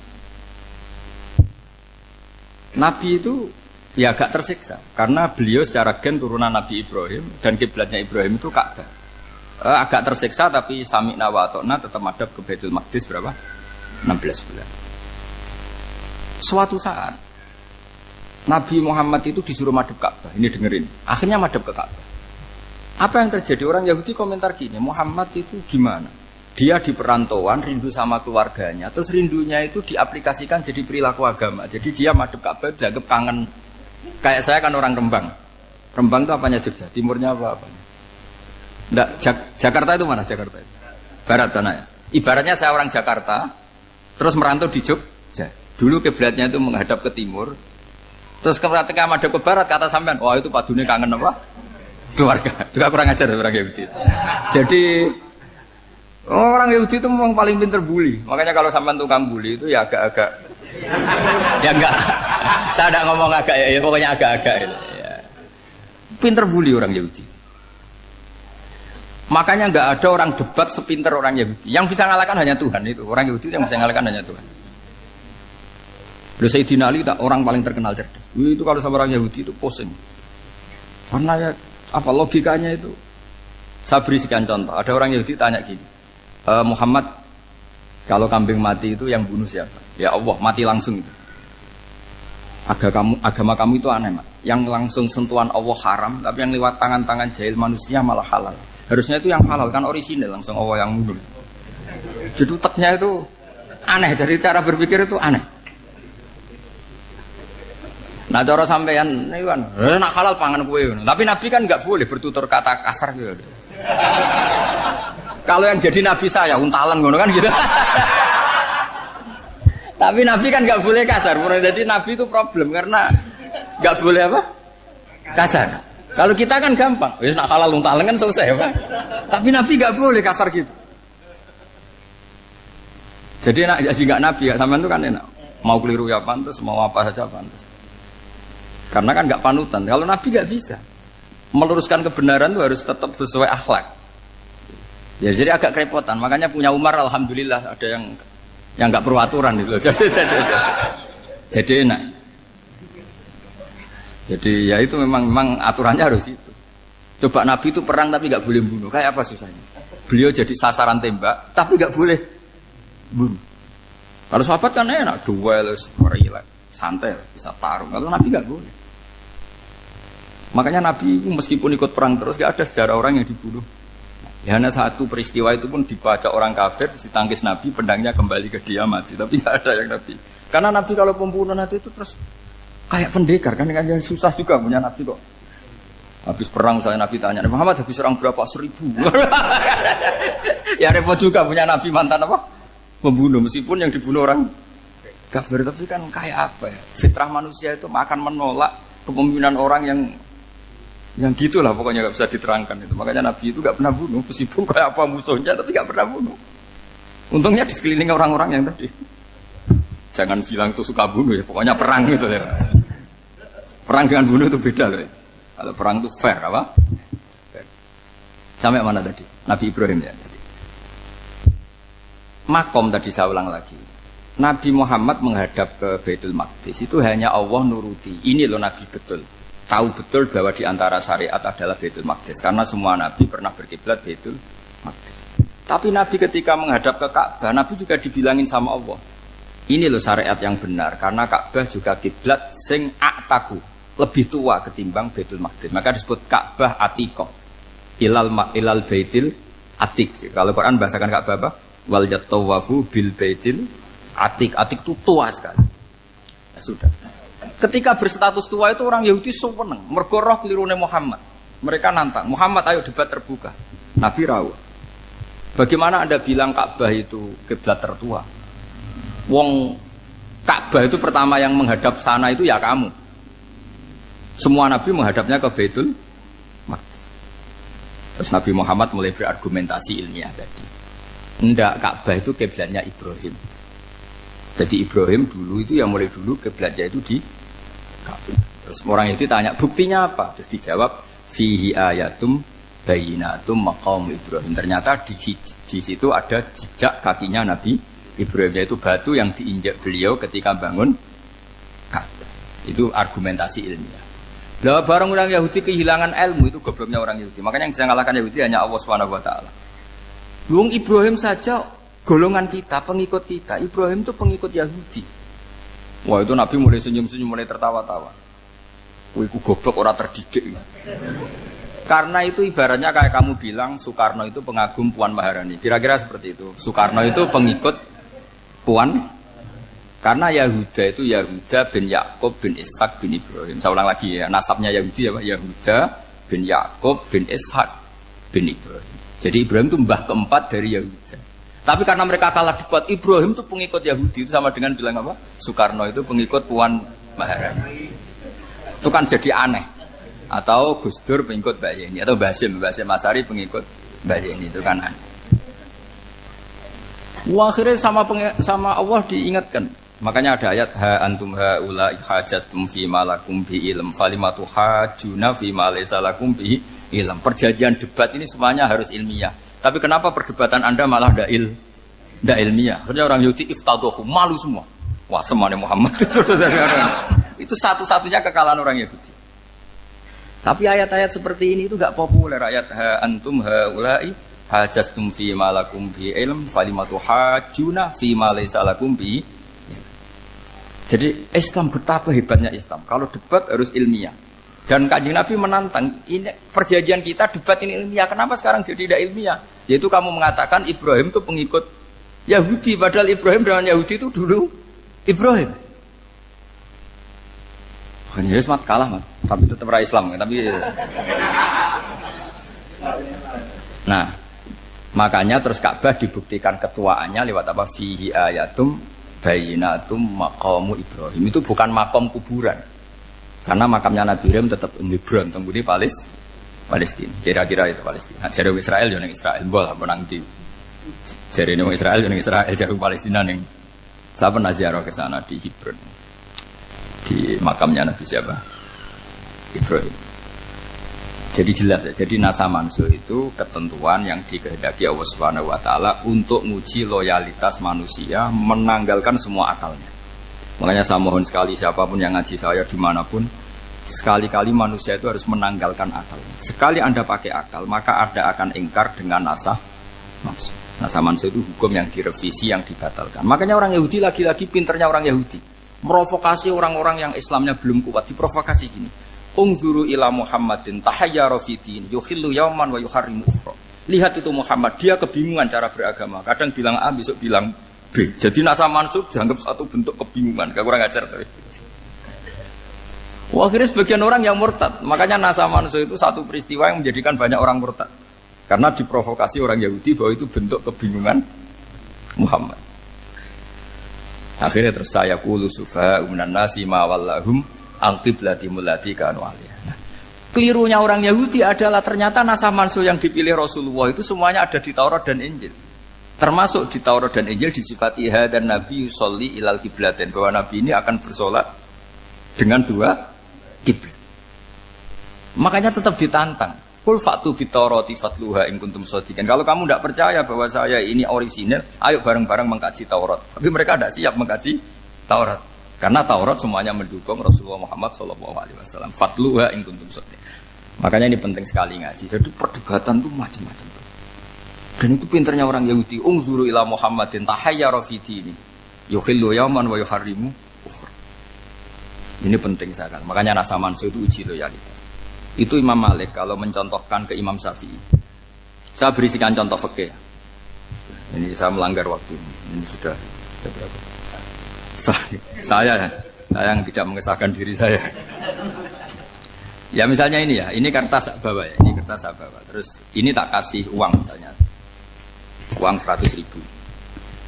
Nabi itu ya agak tersiksa karena beliau secara gen turunan Nabi Ibrahim dan kiblatnya Ibrahim itu Ka'bah. Agak tersiksa tapi sami'na wa ata'na tetap madhab ke Baitul Maqdis berapa? 16 bulan. Suatu saat Nabi Muhammad itu disuruh madhab Ka'bah. Ini dengerin. Akhirnya madhab ke Ka'bah. Apa yang terjadi? Orang Yahudi komentar gini, Muhammad itu gimana? Dia di perantauan, rindu sama keluarganya, terus rindunya itu diaplikasikan jadi perilaku agama. Jadi dia madhab Ka'bah dianggap kangen. Kayak saya kan orang Rembang. Rembang itu apanya Jogja? Timurnya apa-apanya? Enggak, Jakarta itu mana Jakarta itu? Barat sana ya. Ibaratnya saya orang Jakarta, terus merantau di Jogja. Dulu kiblatnya itu menghadap ke timur. Terus ketika madhab ke barat, kata sampean, wah itu padunya kangen apa? Keluarga. Itu kurang ajar orang Yahudi. Jadi orang Yahudi itu memang paling pinter bully. Makanya kalau sampean tukang bully itu ya agak-agak ya enggak. Saya tidak ngomong agak ya, pokoknya agak-agak ya. Pinter bully orang Yahudi. Makanya enggak ada orang debat sepinter orang Yahudi. Yang bisa ngalahkan hanya Tuhan itu. Orang Yahudi yang bisa ngalahkan hanya Tuhan. Udah Sayyidina Ali orang paling terkenal cerdas. Itu kalau sama orang Yahudi itu pusing. Karena ya apa logikanya itu? Saya beri sekian contoh. Ada orang Yahudi tanya gini, Muhammad, kalau kambing mati itu yang bunuh siapa? Ya Allah, mati langsung. Agama kamu itu aneh, Mak. Yang langsung sentuhan Allah haram, tapi yang lewat tangan-tangan jahil manusia malah halal. Harusnya itu yang halal kan orisinal, langsung Allah yang bunuh. Jadi uteknya itu aneh, dari cara berpikir itu aneh. Nah cara sampean ini kan, nak halal pangan kue. Tapi Nabi kan nggak boleh bertutur kata kasar gitu. Kalau yang jadi Nabi saya untalan ngono kan gitu. Tapi Nabi kan nggak boleh kasar. Jadi Nabi itu problem karena nggak boleh apa? Kasar. Kalau kita kan gampang, wis nak halal untalan kan selesai apa? Tapi Nabi nggak boleh kasar gitu. Jadi nggak Nabi, sampean itu kan enak. Mau keliru ya pantas, mau apa saja pantas. Karena kan nggak panutan. Kalau Nabi nggak bisa meluruskan kebenaran itu harus tetap sesuai akhlak. Ya jadi agak kerepotan. Makanya punya Umar alhamdulillah ada yang nggak perlu aturan gitu. Jadi enak. Jadi ya itu memang aturannya harus itu. Coba Nabi itu perang tapi nggak boleh bunuh. Kayak apa susahnya? Beliau jadi sasaran tembak tapi nggak boleh bunuh. Kalau sahabat kan enak, duel, relax, santai, bisa tarung. Kalau Nabi nggak boleh. Makanya Nabi meskipun ikut perang terus gak ada sejarah orang yang dibunuh. Ya, hanya satu peristiwa itu pun dibaca orang kafir, ditangkis Nabi, pedangnya kembali ke dia mati. Tapi gak ada yang Nabi. Karena Nabi kalau pembunuh nanti itu terus kayak pendekar kan yang susah juga punya Nabi kok. Habis perang misalnya Nabi tanya, Muhammad habis serang berapa? 1000. Ya repot juga punya Nabi mantan apa? Pembunuh meskipun yang dibunuh orang kafir, tapi kan kayak apa ya? Fitrah manusia itu akan menolak kepemimpinan orang yang gitulah pokoknya nggak bisa diterangkan itu. Makanya Nabi itu nggak pernah bunuh, meskipun kayak apa musuhnya tapi nggak pernah bunuh. Untungnya di sekeliling orang-orang yang tadi. Jangan bilang itu suka bunuh ya, pokoknya perang gitu ya. Perang dengan bunuh itu beda loh ya. Kalau perang itu fair apa? Fair. Sampai mana tadi? Nabi Ibrahim ya tadi. Makom tadi saya ulang lagi. Nabi Muhammad menghadap ke Baitul Maqdis itu hanya Allah nuruti. Ini loh Nabi betul. Tahu betul bahwa di antara syariat adalah Baitul Maqdis karena semua Nabi pernah berkiblat Baitul Maqdis. Tapi Nabi ketika menghadap ke Ka'bah, Nabi juga dibilangin sama Allah. Ini loh syariat yang benar karena Ka'bah juga kiblat sing a'taku, lebih tua ketimbang Baitul Maqdis. Maka disebut Ka'bah Atiqah. Ilal Baitil Atiq. Kalau Quran bahasakan Ka'bah apa? Wal yatawafu bil Baitil Atiq. Atiq itu tua sekali. Ya sudah. Ketika berstatus tua itu orang Yahudi seneng, mergo roh kelirune Muhammad. Mereka nantang, Muhammad ayo debat terbuka. Nabi rawuh. Bagaimana Anda bilang Ka'bah itu kiblat tertua? Wong Ka'bah itu pertama yang menghadap sana itu ya kamu. Semua Nabi menghadapnya ke Baitul Maqdis. Terus Nabi Muhammad mulai berargumentasi ilmiah tadi. Enggak, Ka'bah itu kiblatnya Ibrahim. Jadi Ibrahim dulu itu yang mulai dulu kiblatnya itu di Ka'bah. Terus orang itu tanya, buktinya apa? Terus dijawab, fihi ayatum bayinatum maqam Ibrahim. Ternyata di situ ada jejak kakinya Nabi Ibrahim, yaitu batu yang diinjak beliau ketika bangun Ka'bah. Itu argumentasi ilmiah. Lah barang orang Yahudi kehilangan ilmu, itu gobloknya orang Yahudi. Makanya yang bisa mengalahkan Yahudi hanya Allah Subhanahu wa taala. Wong Ibrahim saja golongan kita, pengikut kita. Ibrahim itu pengikut Yahudi. Wah, itu Nabi mulai senyum-senyum, mulai tertawa-tawa. Wih, ku goblok orang terdidik. Karena itu ibaratnya kayak kamu bilang Soekarno itu pengagum Puan Maharani. Kira-kira seperti itu. Soekarno itu pengikut Puan. Karena Yahuda itu Yahuda bin Yakub bin Ishak bin Ibrahim. Saya ulang lagi ya, nasabnya Yahudi ya Pak. Yahuda bin Yakub bin Ishak bin Ibrahim. Jadi Ibrahim itu mbah keempat dari Yahuda. Tapi karena mereka kalah debat, Ibrahim itu pengikut Yahudi. Itu sama dengan bilang apa? Soekarno itu pengikut Puan Maharani. Itu kan jadi aneh. Atau Gus Dur pengikut Mbak Yeni, atau Basim Masari pengikut Mbak Yeni, itu kan aneh. Wah, akhirnya sama Allah diingatkan. Makanya ada ayat ha antum haula hajatum fi ma lakum bi ilm falimatu hajuna fi ma laysa lakum bi ilm. Perjanjian debat ini semuanya harus ilmiah. Tapi kenapa perdebatan Anda malah ndak ilmiah? Karena orang Yahudi iftadohu, malu semua. Wah, semuanya Muhammad itu satu-satunya kekalahan orang Yahudi. Tapi ayat-ayat seperti ini itu enggak populer. Ayat ha antum haula'i hajastum fi ma lakum bi ilm falimatu hajuna fi ma laysa lakum bi. Jadi Islam, betapa hebatnya Islam. Kalau debat harus ilmiah. Dan Kanjeng Nabi menantang, ini perjanjian kita debat ini ilmiah. Kenapa sekarang jadi tidak ilmiah? Yaitu kamu mengatakan Ibrahim itu pengikut Yahudi, padahal Ibrahim dengan Yahudi itu dulu Ibrahim. Bukan ya, mat kalah mat, tapi tetap ra Islam. Tapi nah, makanya terus Ka'bah dibuktikan ketuaannya lewat apa? Fihi ayatum bayinatum maqamu Ibrahim. Itu bukan makam kuburan. Karena makamnya Nabi Ibrahim tetap Hebron, temudi Palestina. Kira-kira itu Palestina. Jare Israel yo ning Israel, mbah menang di. Jare ning Israel yo ning Israel, jare Palestina ning. Saya pernah ziarah ke sana di Hebron. Di makamnya Nabi siapa? Ibrahim. Jadi jelas ya. Jadi nasa mansur itu ketentuan yang dikehendaki Allah Subhanahu wa taala untuk menguji loyalitas manusia, menanggalkan semua akalnya. Makanya saya mohon sekali siapapun yang ngaji saya dimanapun, sekali-kali manusia itu harus menanggalkan akalnya. Sekali Anda pakai akal, maka Anda akan ingkar dengan nasa mansur. Nasa mansur itu hukum yang direvisi, yang dibatalkan. Makanya orang Yahudi lagi-lagi pinternya orang Yahudi. Merovokasi orang-orang yang Islamnya belum kuat, diprovokasi gini. Ungzuru ila Muhammadin tahayyara fi din yukhillu yawman wa yuharrimu ukhra. Lihat itu Muhammad, dia kebingungan cara beragama. Kadang bilang A, besok bilang B. Jadi nasa mansub dianggap satu bentuk kebingungan. Gak kurang ajar tapi. Wah, akhirnya sebagian orang yang murtad. Makanya nasa mansub itu satu peristiwa yang menjadikan banyak orang murtad. Karena diprovokasi orang Yahudi bahwa itu bentuk kebingungan Muhammad. Akhirnya terus saya qulu sufaha minan nasi ma wallahum al-qiblati mulati kanu alaiha. Nah, kelirunya orang Yahudi adalah ternyata nasah mansukh yang dipilih Rasulullah itu semuanya ada di Taurat dan Injil. Termasuk di Taurat dan Injil disifati dan Nabi yusolli ilal qiblatain, bahwa Nabi ini akan bersolat dengan dua kiblat. Makanya tetap ditantang. Qul fa'tu bit Taurati fatluha in kuntum shadiqin. Kalau kamu tidak percaya bahwa saya ini orisinil, ayo bareng-bareng mengkaji Taurat. Tapi mereka tidak siap mengkaji Taurat. Karena Taurat semuanya mendukung Rasulullah Muhammad SAW. Fatluha in kuntum shadiqin. Makanya ini penting sekali ngaji. Jadi perdebatan itu macam-macam. Dan itu pinternya orang Yahudi. Ungzuru ila Muhammadin tahayyara fi dini yukhillu yawman wa yuharrimu ukhra. Ini penting sekali. Makanya nasa mansukh itu uji loyalitas. Itu Imam Malik kalau mencontohkan ke Imam Syafi'i. Saya berisikan contoh fikih. Ini saya melanggar waktu. Ini sudah berapa? Saya yang tidak mengesahkan diri saya. Ya misalnya ini ya, ini kertas bawa ya, ini kertas bawa. Terus ini tak kasih uang misalnya, uang 100.000.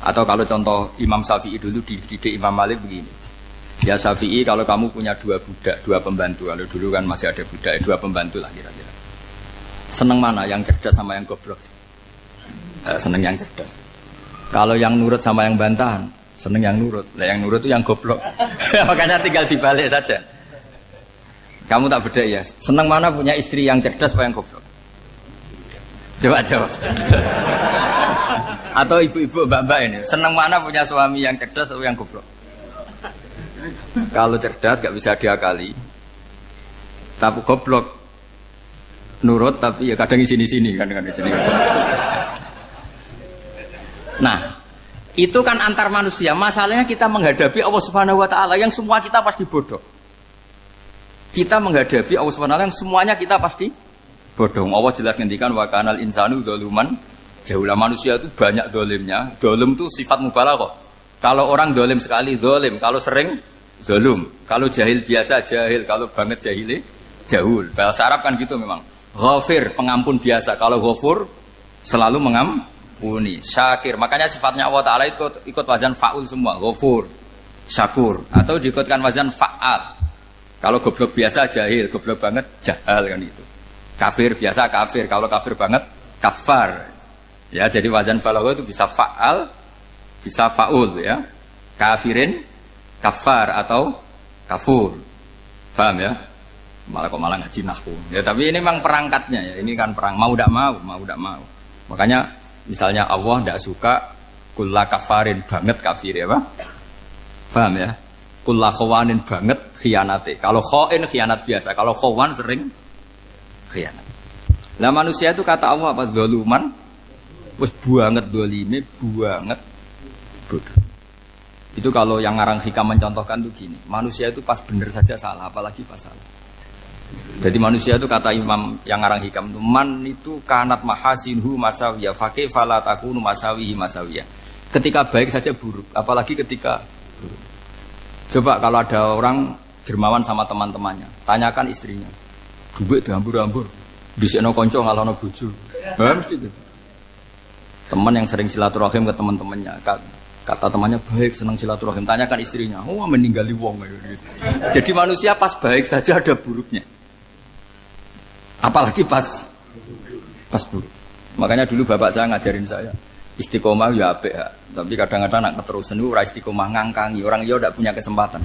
Atau kalau contoh Imam Syafi'i dulu dididik Imam Malik begini. Ya Syafi'i, kalau kamu punya 2 budak, 2 pembantu, kalau dulu kan masih ada budak, 2 pembantu lah kira-kira. Seneng mana, yang cerdas sama yang goblok? Seneng yang cerdas. Kalau yang nurut sama yang bantahan, seneng yang nurut. Lah yang nurut itu yang goblok. Makanya tinggal dibalik saja. Kamu tak beda ya. Seneng mana punya istri yang cerdas apa yang goblok? Coba jawab. Atau ibu-ibu mbak-mbak ini, seneng mana punya suami yang cerdas atau yang goblok? Kalau cerdas gak bisa diakali. Tapi goblok nurut tapi ya kadang sini-sini kan di sini. Nah, itu kan antar manusia. Masalahnya kita menghadapi Allah Subhanahu wa taala yang semua kita pasti bodoh. Kita menghadapi Allah Subhanahu wa taala yang semuanya kita pasti bodoh. Allah jelas ngendikan wa kanal insanu dzaluman jahula, manusia itu banyak dolimnya. Dolim itu sifat mubalaghah. Kalau orang dolim sekali dolim, kalau sering zalum, kalau jahil biasa jahil, kalau banget jahili jahul. Bahasa Arab kan gitu memang. Ghafir, pengampun biasa. Kalau ghafur selalu mengampuni. Syakir, makanya sifatnya Allah Ta'ala ikut wazan fa'ul semua. Ghafur, syakur. Atau diikutkan wazan fa'al. Kalau goblok biasa jahil, goblok banget jahal kan itu. Kafir biasa kafir, kalau kafir banget kafar. Ya, jadi wazan balaghah itu bisa fa'al, bisa fa'ul ya. Kafirin, kafar atau kafur. Paham ya? Malah ngaji nahwu. Ya tapi ini memang perangkatnya ya. Ini kan perang mau tidak mau. Makanya misalnya Allah tidak suka kulla kafarin banget kafir ya, Pak. Paham ya? Kulla khawanin banget khianate. Kalau khain khianat biasa, kalau khawan sering khianat. Lah manusia itu kata Allah apa? Zaluman wis banget dolime, banget bodoh. Itu kalau yang ngarang hikam mencontohkan tuh gini, manusia itu pas bener saja salah, apalagi pas salah. Jadi manusia itu kata Imam yang ngarang hikam itu man itu kanat mahasinhu masawiyah fakih fala takunu masawihi masawiyah. Ketika baik saja buruk, apalagi ketika buruk. Coba kalau ada orang dermawan sama teman-temannya, tanyakan istrinya. Duit dihambur-hambur, disekno kanca ngalono bojo. Mesti gitu. Teman yang sering silaturahim ke teman-temannya, kata temannya baik, senang silaturahim, tanyakan istrinya, oh meninggali wong. Jadi manusia pas baik saja ada buruknya. Apalagi pas buruk. Makanya dulu bapak saya ngajarin saya istiqomah ya apik ya. Tapi kadang-kadang nak keterusan itu ora istiqomah ngangkangi orang dia tidak punya kesempatan.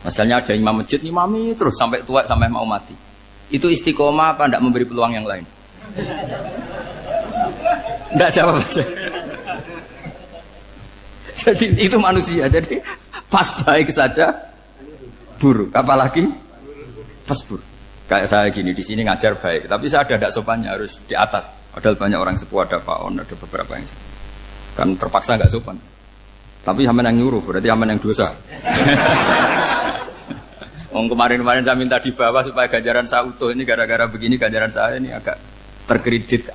Misalnya ada imam masjid ngimami terus sampai tua sampai mau mati. Itu istiqomah apa tidak memberi peluang yang lain? Tidak jawab saja. Jadi itu manusia. Jadi pas baik saja buruk, apalagi pas buruk. Kayak saya gini di sini ngajar baik, tapi saya ada tidak sopannya harus di atas. Padahal banyak orang sepuh, ada Pak On, ada beberapa yang kan terpaksa nggak sopan. Tapi sama yang nyuruh, berarti sama yang dosa. Kemarin saya minta di bawah supaya ganjaran saya utuh, ini gara-gara begini ganjaran saya ini agak terkredit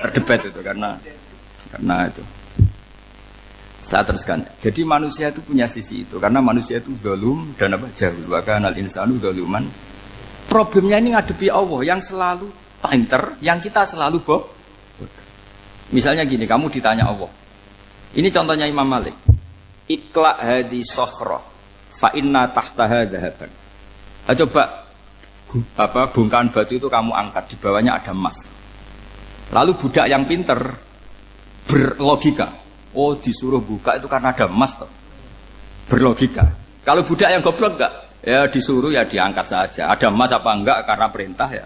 terdebat itu karena itu. Saya teruskan. Jadi manusia itu punya sisi itu karena manusia itu dzalum dan apa jahil. Wa kanal insanu dzaluman. Problemnya ini ngadepi Allah yang selalu pinter, yang kita selalu bodoh. Misalnya gini, kamu ditanya Allah. Ini contohnya Imam Malik. Ikla hadi sokhra fa inna tahtaha dhahaban. Coba bongkahan batu itu kamu angkat, di bawahnya ada emas. Lalu budak yang pinter berlogika. Oh disuruh buka itu karena ada emas toh. Berlogika. Kalau budak yang goblok enggak, ya disuruh ya diangkat saja. Ada emas apa enggak karena perintah ya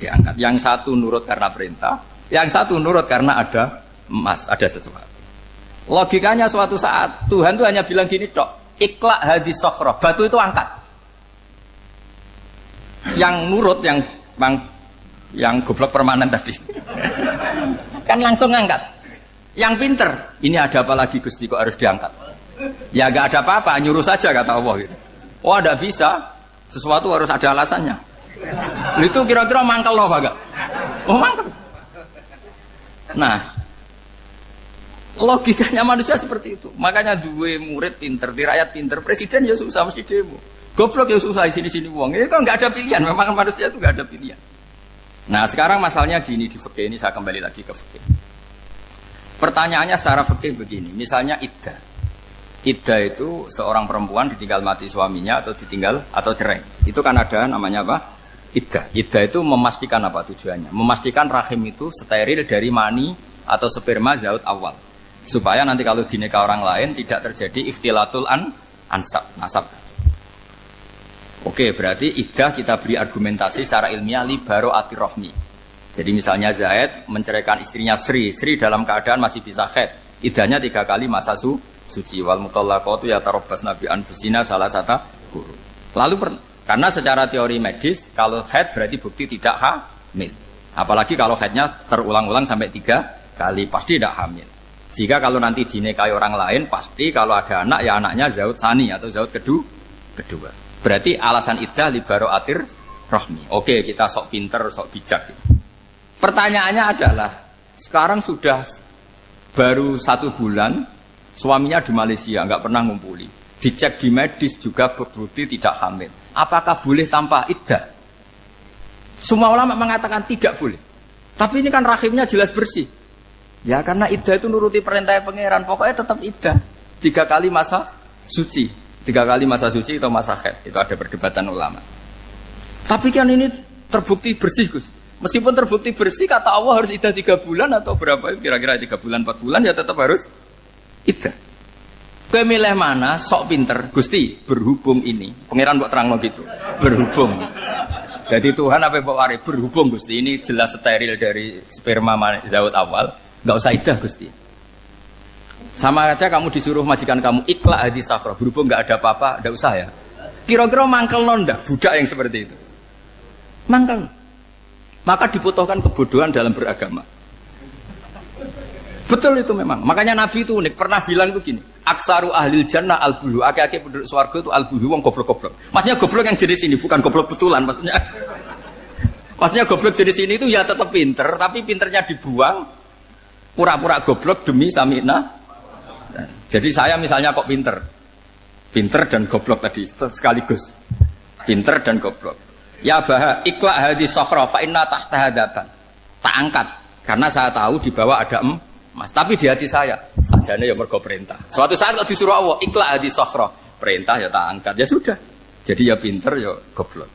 diangkat. Yang satu nurut karena perintah, yang satu nurut karena ada emas, ada sesuatu. Logikanya suatu saat Tuhan tuh hanya bilang gini tok, ikla hadis sokhroh, batu itu angkat. Yang nurut yang goblok permanen tadi kan langsung ngangkat. Yang pinter, ini ada apa lagi Gusti kok harus diangkat? Ya gak ada apa-apa, nyuruh saja kata Allah gitu. Oh ada bisa, sesuatu harus ada alasannya. Itu kira-kira mangkel loh agak. Oh mangkel. Nah, logikanya manusia seperti itu. Makanya dua murid pinter, di rakyat pinter, presiden ya susah mesti demo. Goblok ya susah sini uang. Ini kan nggak ada pilihan. Memang manusia itu nggak ada pilihan. Nah sekarang masalahnya gini di fikih ini, saya kembali lagi ke fikih. Pertanyaannya secara fikih begini. Misalnya iddah. Iddah itu seorang perempuan ditinggal mati suaminya atau ditinggal atau cerai. Itu kan ada namanya apa? Iddah. Iddah itu memastikan apa tujuannya? Memastikan rahim itu steril dari mani atau sperma zaut awal. Supaya nanti kalau dinikah orang lain tidak terjadi ikhtilatul nasab. Oke, berarti iddah kita beri argumentasi secara ilmiah li baro'atir rohmi. Jadi misalnya Zaid menceraikan istrinya Sri dalam keadaan masih bisa haid. Iddahnya 3 kali masa suci. Wal mutallaqatu yatarabbasna bi anfusina salasata quru. Lalu karena secara teori medis kalau haid berarti bukti tidak hamil. Apalagi kalau haidnya terulang-ulang sampai 3 kali pasti tidak hamil. Jika kalau nanti dinikahi orang lain pasti kalau ada anak ya anaknya zaud sani atau zaud kedua. Berarti alasan iddah li baro'atir rohmi. Oke, kita sok pinter, sok bijak. Pertanyaannya adalah, sekarang sudah baru 1 bulan, suaminya di Malaysia, nggak pernah ngumpuli. Dicek di medis juga berbukti tidak hamil. Apakah boleh tanpa iddah? Semua ulama mengatakan tidak boleh. Tapi ini kan rahimnya jelas bersih. Ya karena iddah itu nuruti perintah pangeran, pokoknya tetap iddah. 3 kali masa suci. 3 kali masa suci atau masa haid. Itu ada perdebatan ulama. Tapi kan ini terbukti bersih, Gus. Meskipun terbukti bersih, kata Allah harus iddah 3 bulan atau berapa? Kira-kira 3 bulan, 4 bulan ya tetap harus iddah. Kowe milih mana? Sok pinter. Gusti, berhubung ini. Pangeran mbok terangno gitu. Berhubung. Jadi Tuhan apa mbok wari? Berhubung Gusti. Ini jelas steril dari sperma zaut awal. Enggak usah iddah, Gusti. Sama aja kamu disuruh majikan kamu ikhla hadis safra, berhubung nggak ada apa-apa, nggak usah ya. Kira-kira mangkel nonda budak yang seperti itu. Mangkel. Maka dibutuhkan kebodohan dalam beragama. Betul itu memang. Makanya Nabi itu unik, pernah bilang itu gini, aksaru ahlil jannah al-bulu, aki-aki penduduk swarga itu al-bulu, wong goblok-goblok. Maksudnya goblok yang jenis ini, bukan goblok betulan maksudnya. Maksudnya goblok jenis ini itu ya tetap pinter, tapi pinternya dibuang, pura-pura goblok demi sami'na. Jadi saya misalnya kok pinter dan goblok tadi sekaligus, pinter dan goblok. Ya bah, ikhla hadis sokhra fa inna tahta hadapan. Tak angkat karena saya tahu di bawah ada emas. Tapi di hati saya sajane ya mergo perintah. Suatu saat kok disuruh Allah ikhla hadis sokhra, perintah ya tak angkat. Ya sudah. Jadi ya pinter ya goblok.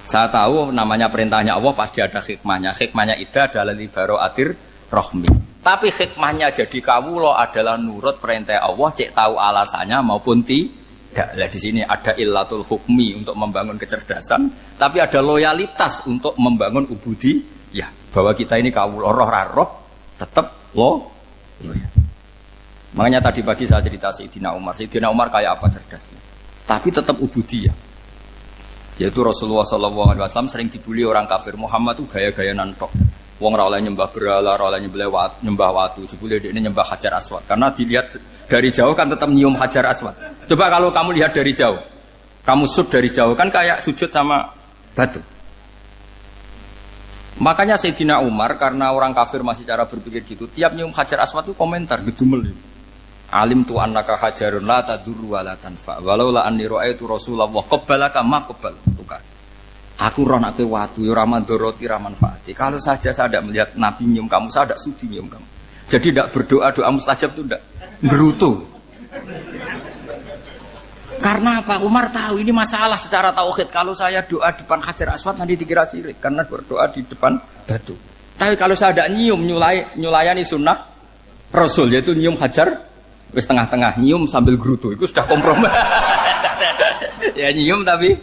Saya tahu namanya perintahnya Allah pasti ada hikmahnya. Hikmahnya iddah adalah li baro'atir rohmi. Tapi hikmahnya jadi kawula adalah nurut perintah Allah, cek tahu alasannya maupun tidak. Lah di sini ada illatul hukmi untuk membangun kecerdasan, tapi ada loyalitas untuk membangun ubudi. Ya, bahwa kita ini kawula roh tetap loyal. Makanya tadi pagi saya cerita Sayyidina Umar. Sayyidina Umar kayak apa cerdasnya? Tapi tetap ubudi ya. Yaitu Rasulullah SAW sering dibully orang kafir. Muhammad itu gaya-gaya nantok. Wong ora oleh nyembah berhala, ora oleh nyembah watu, jebule ini nyembah Hajar Aswad. Karena dilihat dari jauh kan tetap nyium Hajar Aswad. Coba kalau kamu lihat dari jauh, kamu sujud dari jauh kan kayak sujud sama batu. Makanya Sayyidina Umar karena orang kafir masih cara berpikir gitu, tiap nyium Hajar Aswad itu komentar gedumel. Alim tu annaka hajarun la tadurru wa la tanfa. Walau la anni ra'aitu Rasulullah qabbalaka ma qabbal. Aku roh nak ke watu, ya ramandoroti ramanfaati. Kalau saja saya tidak melihat Nabi nyium kamu, saya tidak sudi nyium kamu. Jadi tidak berdoa, doa mustajab itu tidak berutuh. Karena apa? Umar tahu ini masalah secara tauhid. Kalau saya doa di depan Hajar Aswad nanti dikira syirik. Karena berdoa di depan batu. Tapi kalau saya tidak nyium, nyulayani sunnah Rasul, yaitu nyium Hajar, wis tengah-tengah, nyium sambil gerutu. Itu sudah kompromi. Ya nyium tapi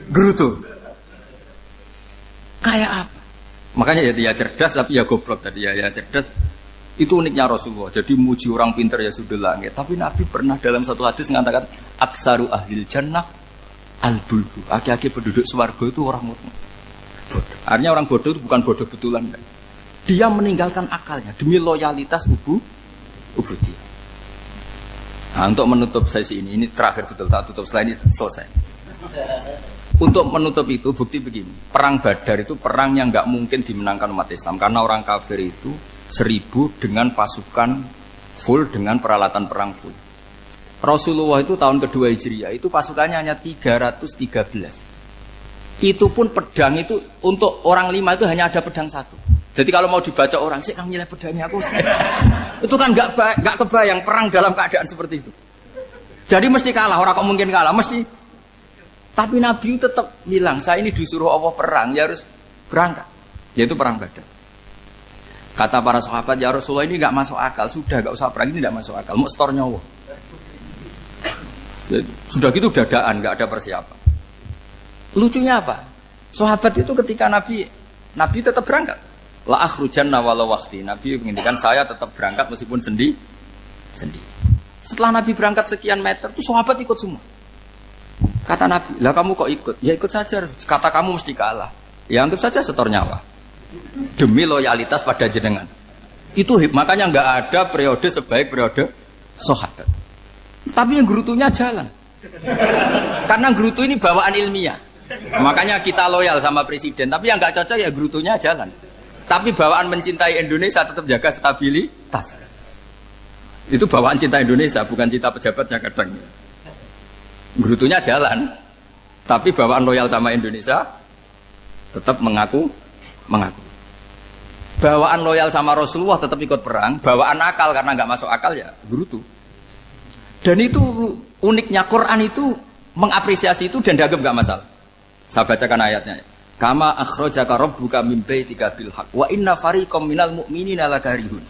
gerutu. Kayak apa? Makanya ya dia cerdas tapi ya goblok tadi ya cerdas. Itu uniknya Rasulullah. Jadi muji orang pintar ya sudah langit. Tapi Nabi pernah dalam satu hadis mengatakan aksaru ahlil jannah al-bulbu. Aki-aki penduduk swarga itu orang bodoh. Artinya orang bodoh itu bukan bodoh betulan. Dia meninggalkan akalnya demi loyalitas ubudiyah. Nah, untuk menutup sesi ini terakhir betul tak tutup setelah ini selesai. Untuk menutup itu bukti begini, perang Badar itu perang yang nggak mungkin dimenangkan umat Islam karena orang kafir itu 1000 dengan pasukan full dengan peralatan perang full. Rasulullah itu tahun kedua Hijriah itu pasukannya hanya 313. Itu pun pedang itu untuk orang 5 itu hanya ada pedang 1. Jadi kalau mau dibaca orang sih, kamu nilai pedangnya aku. Itu kan nggak kebayang perang dalam keadaan seperti itu. Jadi mesti kalah, orang kok mungkin kalah mesti. Tapi Nabi tetap bilang, saya ini disuruh Allah perang, ya harus berangkat. Yaitu perang Badar. Kata para sahabat, ya Rasulullah ini nggak masuk akal, sudah nggak usah perang, ini nggak masuk akal, mau setor nyawa. Sudah gitu dadaan, nggak ada persiapan. Lucunya apa? Sahabat itu ketika Nabi tetap berangkat. La akhrujanna walau waqti. Nabi menginginkan saya tetap berangkat meskipun sendi. Setelah Nabi berangkat sekian meter, tuh sahabat ikut semua. Kata Nabi, lah kamu kok ikut? Ya ikut saja. Kata kamu mesti kalah. Ya anggap saja setor nyawa. Demi loyalitas pada jenengan. Itu makanya nggak ada periode sebaik periode sahabat. Tapi yang gerutunya jalan. Karena gerutu ini bawaan ilmiah. Makanya kita loyal sama presiden. Tapi yang nggak cocok ya gerutunya jalan. Tapi bawaan mencintai Indonesia tetap jaga stabilitas. Itu bawaan cinta Indonesia, bukan cinta pejabatnya kadang. Gerutunya jalan. Tapi bawaan loyal sama Indonesia tetap mengaku. Bawaan loyal sama Rasulullah tetap ikut perang. Bawaan akal karena nggak masuk akal ya gerutu. Dan itu uniknya Quran itu mengapresiasi itu dan dianggap nggak masalah. Saya bacakan ayatnya. Kama akhrajaka rabbuka min baitika bil haqq wa inna fariqam minal mu'minina lakarihun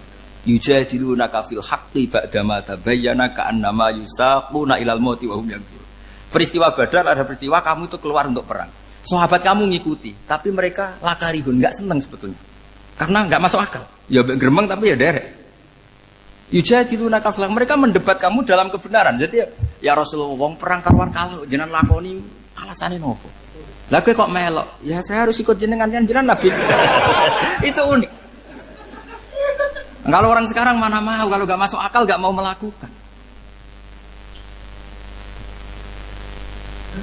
yujadilunaka fil haqqi ba'dama tabayyana ka'annama yusaquna ilal mauti wa hum yanzurun. Peristiwa Badar ada peristiwa kamu itu keluar untuk perang. Sahabat kamu ngikuti, tapi mereka lakarihun, enggak senang sebetulnya. Karena enggak masuk akal. Ya gremeng tapi ya derek. Yujadilunaka fil haqq, mereka mendebat kamu dalam kebenaran. Jadi ya Rasulullah wong perang karuan kalau jenengan lakoni alasane nopo? Lah kok melok? Ya saya harus ikut jenengan Nabi. Itu unik. Kalau orang sekarang mana mau, kalau gak masuk akal gak mau melakukan.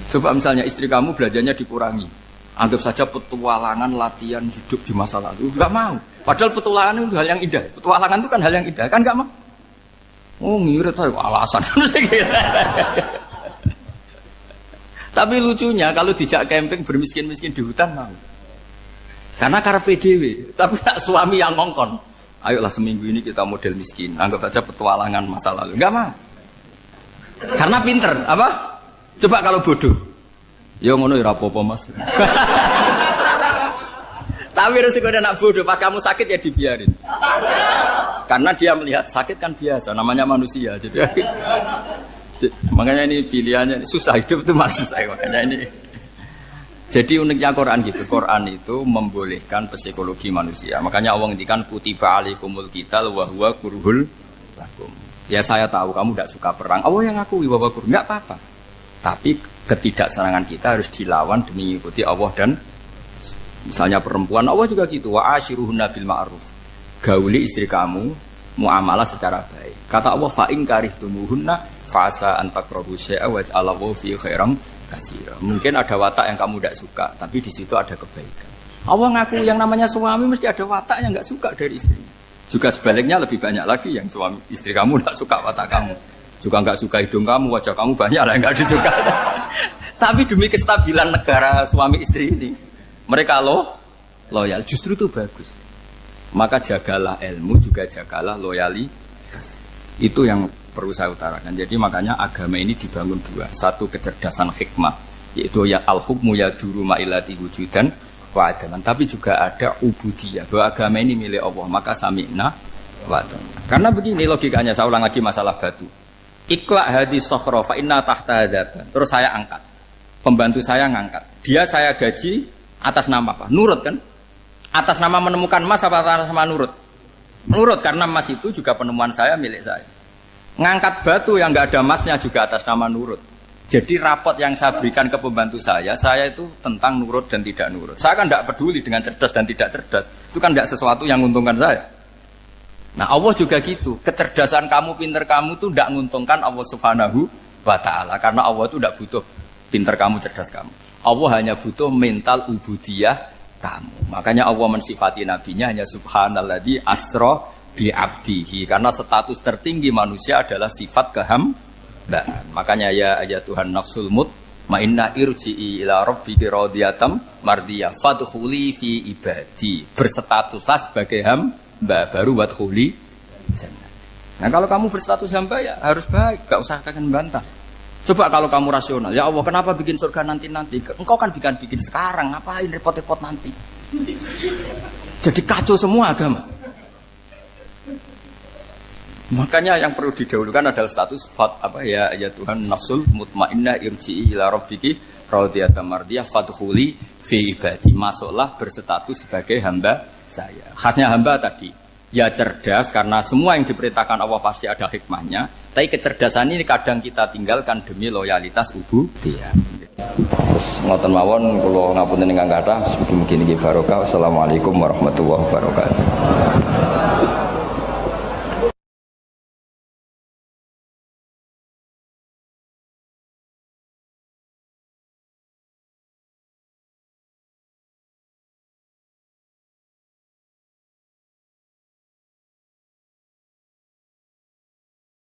Coba misalnya istri kamu belajarnya dikurangi. Anggap saja petualangan latihan hidup di masa lalu. Gak mau. Padahal petualangan itu hal yang indah. Petualangan itu kan hal yang indah. Kan gak mau. Oh ngirit aja alasan. Tapi lucunya kalau dijak camping bermiskin-miskin di hutan mau. Karena karpe dewe, tapi tak suami yang ngongkon. Ayolah seminggu ini kita model miskin, anggap saja petualangan masa lalu. Enggak mau. Karena pinter, apa? Coba kalau bodoh. Ya ngono ya apa-apa Mas. Tapi resikonya nak bodoh, pas kamu sakit ya dibiarin. Karena dia melihat sakit kan biasa, namanya manusia. Makanya ini pilihannya susah, hidup itu masih susah makanya ini. Jadi uniknya Quran gitu. Quran itu membolehkan psikologi manusia. Makanya Allah ngendikan kutiba alaikumul qital wa huwa kurhul lakum. Ya saya tahu kamu tidak suka perang. Allah yang ngakui bahwa kurhul enggak apa-apa. Tapi ketidaksenangan kita harus dilawan demi mengikuti Allah dan misalnya perempuan Allah juga gitu. Wa ashiruhunna bil ma'ruf. Gauli istri kamu muamalah secara baik. Kata Allah fa in karihtumuhunna fasa antakrahu syai'a wa ja'alallahu fi khairan katsira. Mungkin ada watak yang kamu tidak suka, tapi di situ ada kebaikan. Allah ngaku yang namanya suami mesti ada watak yang enggak suka dari istrinya. Juga sebaliknya lebih banyak lagi yang suami istri kamu tidak suka watak kamu. Juga enggak suka hidung kamu, wajah kamu banyak lah yang enggak disuka. Tapi demi kestabilan negara suami istri ini, mereka loyal, justru itu bagus. Maka jagalah ilmu, juga jagalah loyalitas. Itu yang perlu saya utarakan. Jadi makanya agama ini dibangun dua. Satu kecerdasan hikmah, yaitu ya al-hukmu ya duru ma'ilati wujudan wa adalan. Tapi juga ada ubudiyah, bahwa agama ini milik Allah. Maka sami'na wa ata'na. Karena begini logikanya, saya ulang lagi masalah batu. Iqla hadis sokhra fa inna tahta hadaban. Terus saya angkat. Pembantu saya ngangkat. Dia saya gaji atas nama apa? Nurut kan? Atas nama menemukan emas apa atas nama nurut? Nurut, karena emas itu juga penemuan saya, milik saya. Ngangkat batu yang nggak ada emasnya juga atas nama nurut. Jadi rapot yang saya berikan ke pembantu saya itu tentang nurut dan tidak nurut. Saya kan tidak peduli dengan cerdas dan tidak cerdas. Itu kan tidak sesuatu yang menguntungkan saya. Nah Allah juga gitu. Kecerdasan kamu, pinter kamu itu tidak menguntungkan Allah Subhanahu wa Ta'ala. Karena Allah itu tidak butuh pinter kamu, cerdas kamu. Allah hanya butuh mental ubudiyah kamu. Makanya Allah mensifati nabinya hanya subhanalladzi asra bi abdihi, karena status tertinggi manusia adalah sifat Nah, makanya ya Tuhan nafsul mutmainnah irji'i ila rabbiki radhiyatam mardiyah fadkhuli fi ibadi. Berstatuslah sebagai hamba baru wadkhuli jannah. Nah, kalau kamu berstatus hamba ya harus baik, enggak usah kakek bantah. Coba kalau kamu rasional, ya Allah kenapa bikin surga nanti-nanti? Engkau kan bikin sekarang, ngapain repot-repot nanti? Jadi kacau semua agama. Makanya yang perlu didahulukan adalah status ya Tuhan nafsul mutmainnah irji'i ila rabbiki radhiyatam mardiyah fadkhuli fi ibadi. Masuklah berstatus sebagai hamba saya. Khasnya hamba tadi ya cerdas karena semua yang diperintahkan Allah pasti ada hikmahnya. Tapi kecerdasan ini kadang kita tinggalkan demi loyalitas ubudiyah. Terus ngoten mawon kula ngapunten ingkang kathah mugi-mugi niki barokah. Wassalamualaikum warahmatullahi wabarakatuh.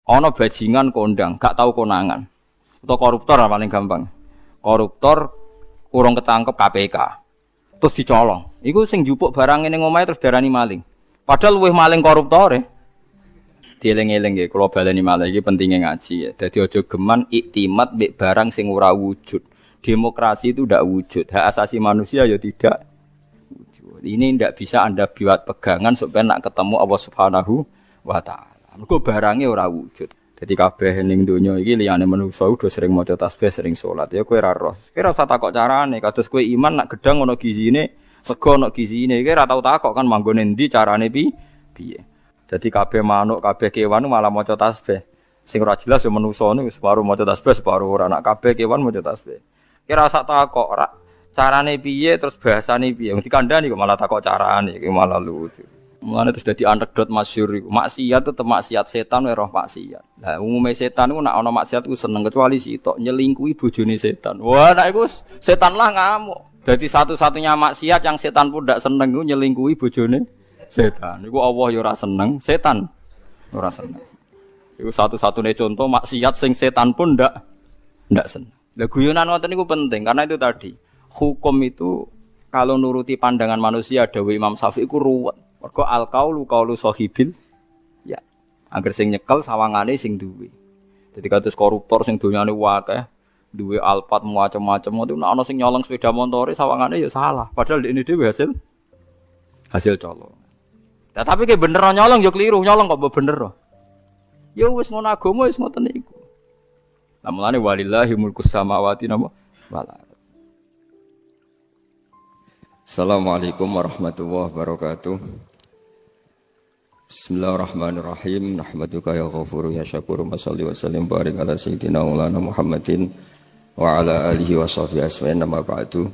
Ono bajingan kondang, gak tahu konangan. Atau koruptor paling gampang. Koruptor urung ketangkep KPK. Terus dicolong. Iku sing njupuk barang ning omahe terus darani maling. Padahal luwih maling koruptore. Dieling-eling nggih kula baleni malih iki pentinge ngaji ya. Dadi aja geman iktimat mbek barang sing ora wujud. Demokrasi itu tidak wujud. Hak asasi manusia ya tidak wujud. Ini tidak bisa Anda buat pegangan supaya nak ketemu Allah Subhanahu wa taala. Mergo barange ora wujud. Dadi kabeh ning donya iki liyane manusa udah sering maca tasbih, sering salat. Ya kowe ora roh. Kowe ora usah takok carane. Kados kowe iman nak gedang ana gizine, sego ana gizine. Kowe ora tau takok kan manggone endi carane piye. Dadi kabeh manuk, kabeh kewan malah maca tasbih. Sing ora jelas ya manusa niku separuh maca tasbih, separuh ora. Nak kabeh kewan maca tasbih. Kowe ora usah takok ora carane piye terus bahasane piye. Wong dikandani kok malah takok carane, iki malah lucu. Mulane terus dadi anekdot masyhur iku. Maksiat tetep maksiat, setan roh maksiat. Lah umume setan iku nek ana maksiat iku seneng kecuali sitok nyelingkuhi bojone setan. Wah, nek iku setan lah ngamuk. Dadi satu-satunya maksiat yang setan pun ndak seneng iku nyelingkuhi bojone setan. Iku Allah ya ora seneng, setan ora seneng. Iku satu-satunya contoh maksiat sing setan pun ndak seneng. Lah guyonan ngoten niku penting karena itu tadi. Hukum itu kalau nuruti pandangan manusia dawuh Imam Syafi'i iku ruwet. Mergo al-qaulu qaulu sahibil ya. Angger sing nyekel sawangane sing duwe. Dadi kados koruptor sing donyane akeh, duwe alpat macam-macam itu nek ana sing nyolong sepeda montore sawangane ya salah. Padahal ini dhewe hasil colong. Nah, tapi ke bener nyolong ya keliru, nyolong kok bener. Ya wis ngono agama wis ngoten niku. Lah mulane walillahi mulkus samawati wal ardh. Assalamualaikum warahmatullahi wabarakatuh. Bismillahirrahmanirrahim. Nahmaduka ya ghafuru ya syakuru. Mashalli wa sallim barik ala sayyidina maulana Muhammadin wa ala alihi wa sahbihi asma'in nama ba'du.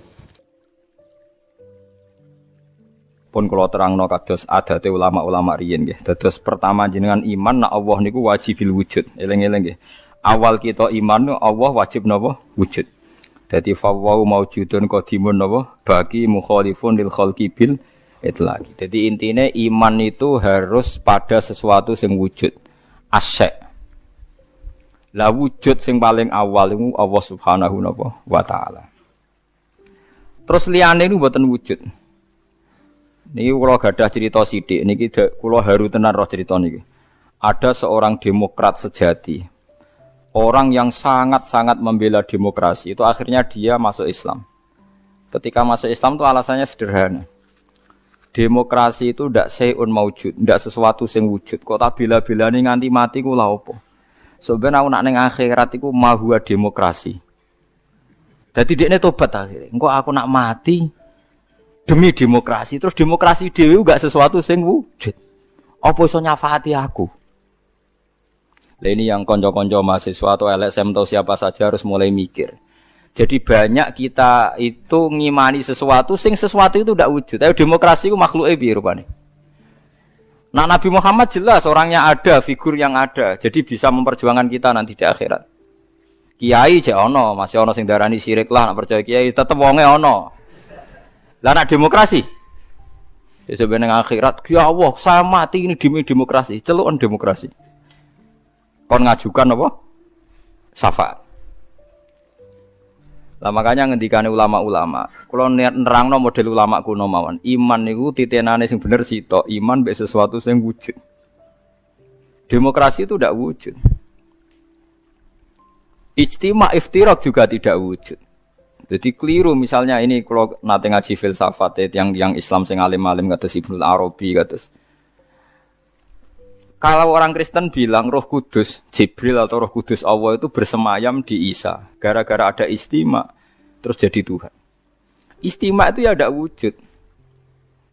Pun kula terangno kados adate ulama-ulama riyin nggih. Dados pertama jenengan iman nek Allah niku wajibil wujud. Eling-eling nggih. Awal kita iman Allah wajib napa? Wujud. Dadi fawwau maujudun qadimun napa? Bagi mukhalifun lil khalqi bil itlaqi. Dadi intine iman itu harus pada sesuatu sing wujud. Asy'. Lah wujud sing paling awal iku Allah Subhanahu wa taala. Terus liyane niku mboten wujud. Niki kula gadah cerita sithik niki kula haru tenan roh cerita niki. Ada seorang demokrat sejati. Orang yang sangat-sangat membela demokrasi itu akhirnya dia masuk Islam. Ketika masuk Islam itu alasannya sederhana. Demokrasi itu ndak sayun maujud, ndak sesuatu sing wujud. Kok tak bela-belani nganti mati ku lha opo? Sebenarnya aku nak ning akhirat iku mahua demokrasi. Dadi dekne tobat akhire. Engko aku nak mati demi demokrasi. Terus demokrasi dhewe enggak sesuatu sing wujud. Apa iso nyafaati aku? Nah, ini yang konco-konco mahasiswa atau LSM atau siapa saja harus mulai mikir. Jadi banyak kita itu ngimani sesuatu, sesuatu itu tidak wujud. Tapi demokrasi itu makhluknya piye rupane. Nah, Nabi Muhammad jelas orangnya ada, figur yang ada. Jadi bisa memperjuangkan kita nanti di akhirat. Kiai jek ono, masih ono sing darani syirik lah, nak percaya kiai tetep wonge ono. Lah nak demokrasi. Ya sebenarnya akhirat, ya Allah, saya mati ini demi demokrasi, celukan demokrasi. Kon ngajukan apa? syafaat. Lah makanya ngendikane ulama-ulama, kula nerangno model ulama kuno mawon. Iman niku titenane sing bener sitok, iman mbek sesuatu sing wujud. Demokrasi itu tidak wujud. Ijtima' iftirak juga tidak wujud. Jadi keliru misalnya ini kalau nate ngaji filsafat yang Islam sing alim-alim kados Ibnu Arabi kados. Kalau orang Kristen bilang Roh Kudus, Jibril atau Roh Kudus Allah itu bersemayam di Isa. Gara-gara ada istima, terus jadi Tuhan. Istima itu ya ada wujud.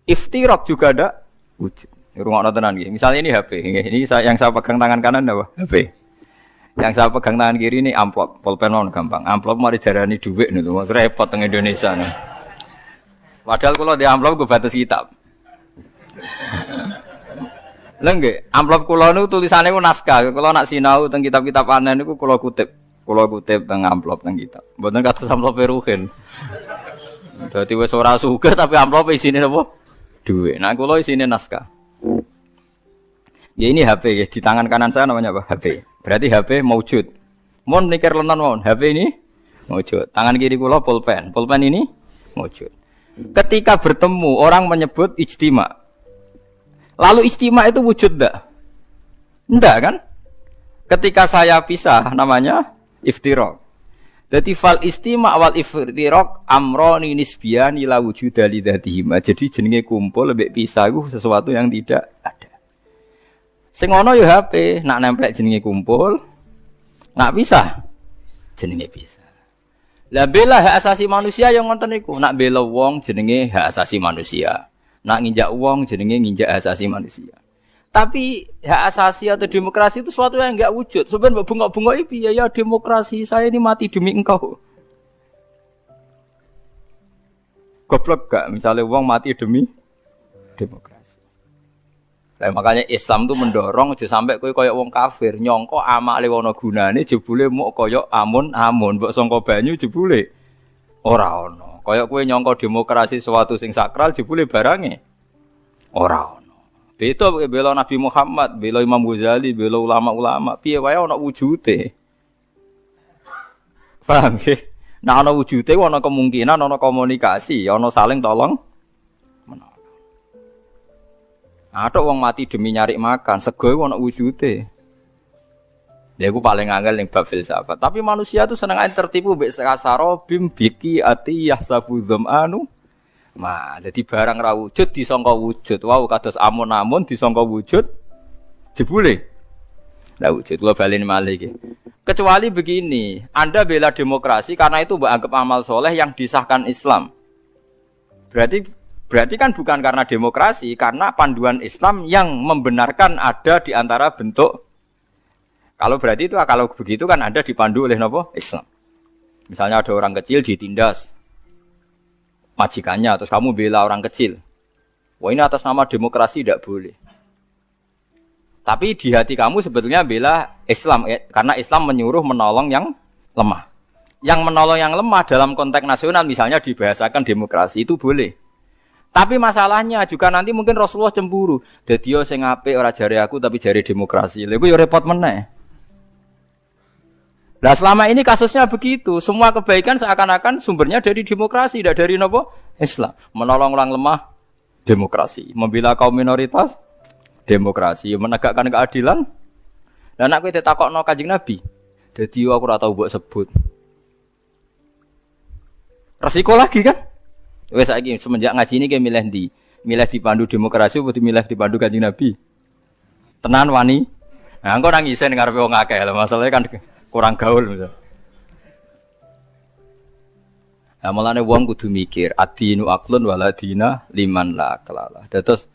Iftirak juga ada wujud. Rungokno tenan nggih. Misalnya ini HP. Ini yang saya pegang tangan kanan apa? HP. Yang saya pegang tangan kiri ini amplop. Pulpen mau gampang. Amplop mari darani dhuwit niku. Repot teng Indonesia nih. Padahal kalau di amplop gue batas kitab. Lha nggih, amplop kula niku tulisane ku naskah. Kula nak sinau teng kitab-kitab aneh niku kula kutip. Kula kutip teng amplop teng kitab. Mboten kados amplop Ruhin. Dadi wis ora sugih tapi amplop isine napa? Dhuwit. Nah kula isine naskah. Ya ini HP ya, di tangan kanan saya namanya apa? HP. Berarti HP maujud. Mun mikir lenan mawon, HP ini maujud. Tangan kiri kula pulpen. Pulpen ini maujud. Ketika bertemu orang menyebut ijtima'. Lalu ijtima' itu wujud enggak? Enggak kan? Ketika saya pisah namanya iftirak. Jadi fal istima' wal iftirak amroni nisbiyan ila wujuda li dzatihim. Jadi jenenge kumpul lebih pisah itu sesuatu yang tidak ada. Sing ana ya HP, nak nempel jenenge kumpul, nak pisah jenenge pisah. Lah bela hak asasi manusia yang ngoten niku, nak bela wong jenenge hak asasi manusia. Nak nginjak wong jenenge nginjak hak asasi manusia. Tapi hak asasi atau demokrasi itu sesuatu yang enggak wujud. Sebenarnya bengok-bengok piye ya demokrasi, saya ini mati demi engkau. Goblok gak misalnya wong mati demi demokrasi. Lah makanya Islam tuh mendorong aja sampai kowe koyo wong kafir, nyangka amale ana gunane jebule muk koyo amun-amun, mbok sangka banyu jebule ora ana. Kaya kowe nyangka demokrasi sesuatu sing sakral jebule barange ora ana. Beda bela Nabi Muhammad, bela Imam Ghazali, bela ulama-ulama, piye wae ana wujude. Paham nggih? Nek ana wujude ana kemungkinan ana komunikasi, ana saling tolong menolong. Atok wong mati demi nyari makan, sego ana wujude. Ya iku paling angel ning bab filsafat. Tapi manusia itu seneng ae tertipu mbek kasaro bim biki ati yahsabu dzamanu. Nah, jadi barang ra wujud disangka wujud. Wow, kados amun-amun disangka wujud. Jebule ndak wujud. Kula baleni malih iki. Kecuali begini, Anda bela demokrasi karena itu mbok anggap amal soleh yang disahkan Islam. Berarti kan bukan karena demokrasi, karena panduan Islam yang membenarkan ada di antara bentuk. Kalau berarti itu kalau begitu kan Anda dipandu oleh napa? Islam. Misalnya ada orang kecil ditindas majikannya, terus kamu bela orang kecil. Wah ini atas nama demokrasi tidak boleh. Tapi di hati kamu sebetulnya bela Islam, karena Islam menyuruh menolong yang lemah. Yang menolong yang lemah dalam konteks nasional misalnya dibahasakan demokrasi itu boleh. Tapi masalahnya juga nanti mungkin Rasulullah cemburu. Dadi yo sing apik ora jare aku tapi jare demokrasi. Lha iku yo repot meneh. Nah selama ini kasusnya begitu, semua kebaikan seakan-akan sumbernya dari demokrasi, tidak dari nopo Islam. Menolong orang lemah, demokrasi. Membela kaum minoritas, demokrasi. Menegakkan keadilan. Dan aku itu takokno Kanjeng Nabi. Jadi aku ora tau mbok sebut. Resiko lagi kan? Wes saiki semenjak ngaji ini kayak milih ndi? Milih dipandu demokrasi atau milih dipandu Kanjeng Nabi? Tenan wani. Nah, engko nang isen ngarepe wong akeh lho, masalahnya kan kurang gaul misal. Nah, mulane wong kudu mikir, adinu aqlun waladina liman la aqlala. Terus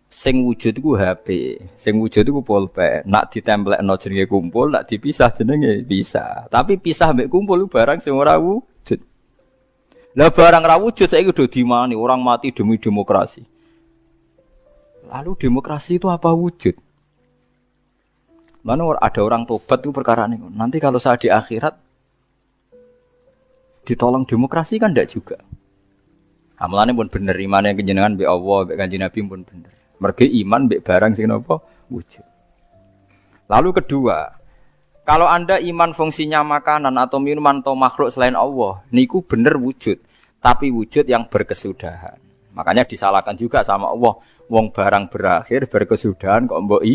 sing wujud iku HP, sing wujud iku pulpen. Nak ditemplekno jenenge kumpul, nak dipisah jenenge bisa. Tapi pisah mbek kumpul barang sing ora wujud. Lah barang ra wujud saiki udah dimani orang mati demi demokrasi. Lalu demokrasi itu apa wujud? Mana ada orang tobat itu perkara ini. Nanti kalau saya di akhirat ditolong demokrasi kan tidak juga. Amalannya pun bener, iman yang kenjenengan be Allah, be Kanjeng Nabi pun bener. Mergi iman be barang sing napa wujud. Lalu kedua, Kalau Anda iman fungsinya makanan atau minuman atau makhluk selain Allah, niku bener wujud, tapi wujud yang berkesudahan. Makanya disalahkan juga sama Allah, wong barang berakhir berkesudahan kok mbok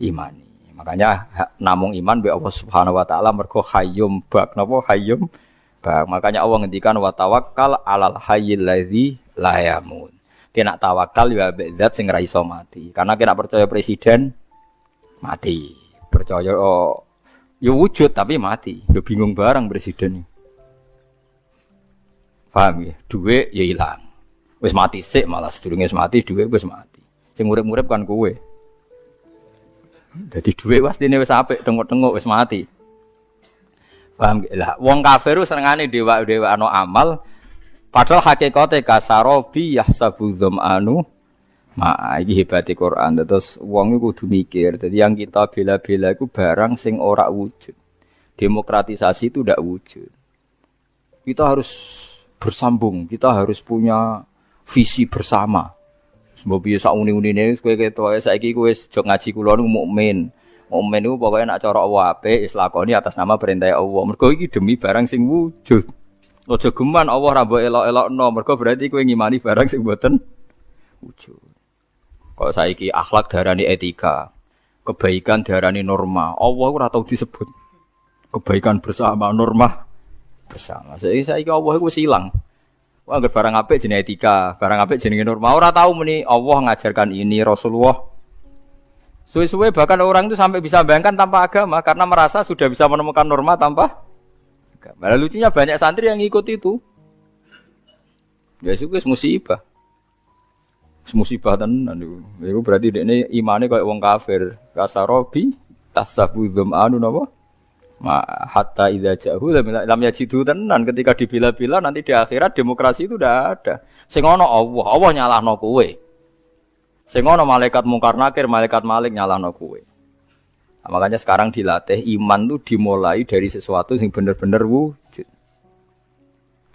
imani. Makanya namung iman be Allah Subhanahu wa taala mergo hayyum bak napa hayyum bak. Makanya Allah ngendikan wa tawakkal 'alal hayyil ladzi la yamut. Kena tawakal ya be zat sing ra iso mati. Karena kena percaya presiden mati. Percaya ya wujud tapi mati. Ya bingung barang presiden. Paham ya? Duit ya ilang. Wis mati sik malah sedurunge wis mati duit wis mati. Sing urip-urip kan kowe. Dadi duit pastine wis apik tengok-tengok wis mati. Paham ya? Lah wong kafir senengane dewa-dewa ana amal padahal hakikate kasarobi yahsabu dzamanu iki hebate Quran. Terus wong iku kudu mikir. Dadi yang kita bela-bela iku barang sing ora wujud. Demokratisasi itu ndak wujud. Kita harus bersambung, kita harus punya visi bersama. Sebab biasa uni-unine kowe ketok saiki kowe jog ngaji kula niku mukmin. Mukmin niku pokoke nek cara Allah apik wis lakoni atas nama perintah Allah. Mergo iki demi barang sing wujud. Aja geman Allah ra mbok elok-elokno, mergo berarti kowe ngimani barang sing mboten wujud. Kalau saiki akhlak darani etika, kebaikan darani norma. Allah ora tau disebut. Kebaikan bersama, norma bersama. Saiki Allah iku silang. Wah, anggere barang apik jenenge etika, barang apik jenenge norma. Ora tau muni Allah ngajarkan ini, Rasulullah. Suwe-suwe bahkan orang itu sampai bisa bayangkan tanpa agama karena merasa sudah bisa menemukan norma tanpa agama. Lucunya banyak santri yang ikut itu. Ya itu musibah. Musibah tenan niku. Iku berarti dekne imane koyo wong kafir. Kasarobi tasabu dzamanu napa? Ma hatta idza ja'u lam yajidu tenan ketika dibela-bela nanti di akhirat demokrasi itu udah ada. Sing ana Allah, Allah nyalahno kowe. Sing ana malaikat mungkar nakir, malaikat malik nyalahno kowe. Nah, makanya sekarang dilatih iman itu dimulai dari sesuatu yang bener-bener wujud.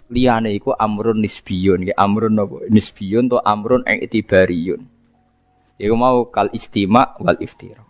Liyane iku amrun nisbiyun, amrun apa? Nisbiyun to amrun i'tibariyun. Iku mau kal istima' wal iftira.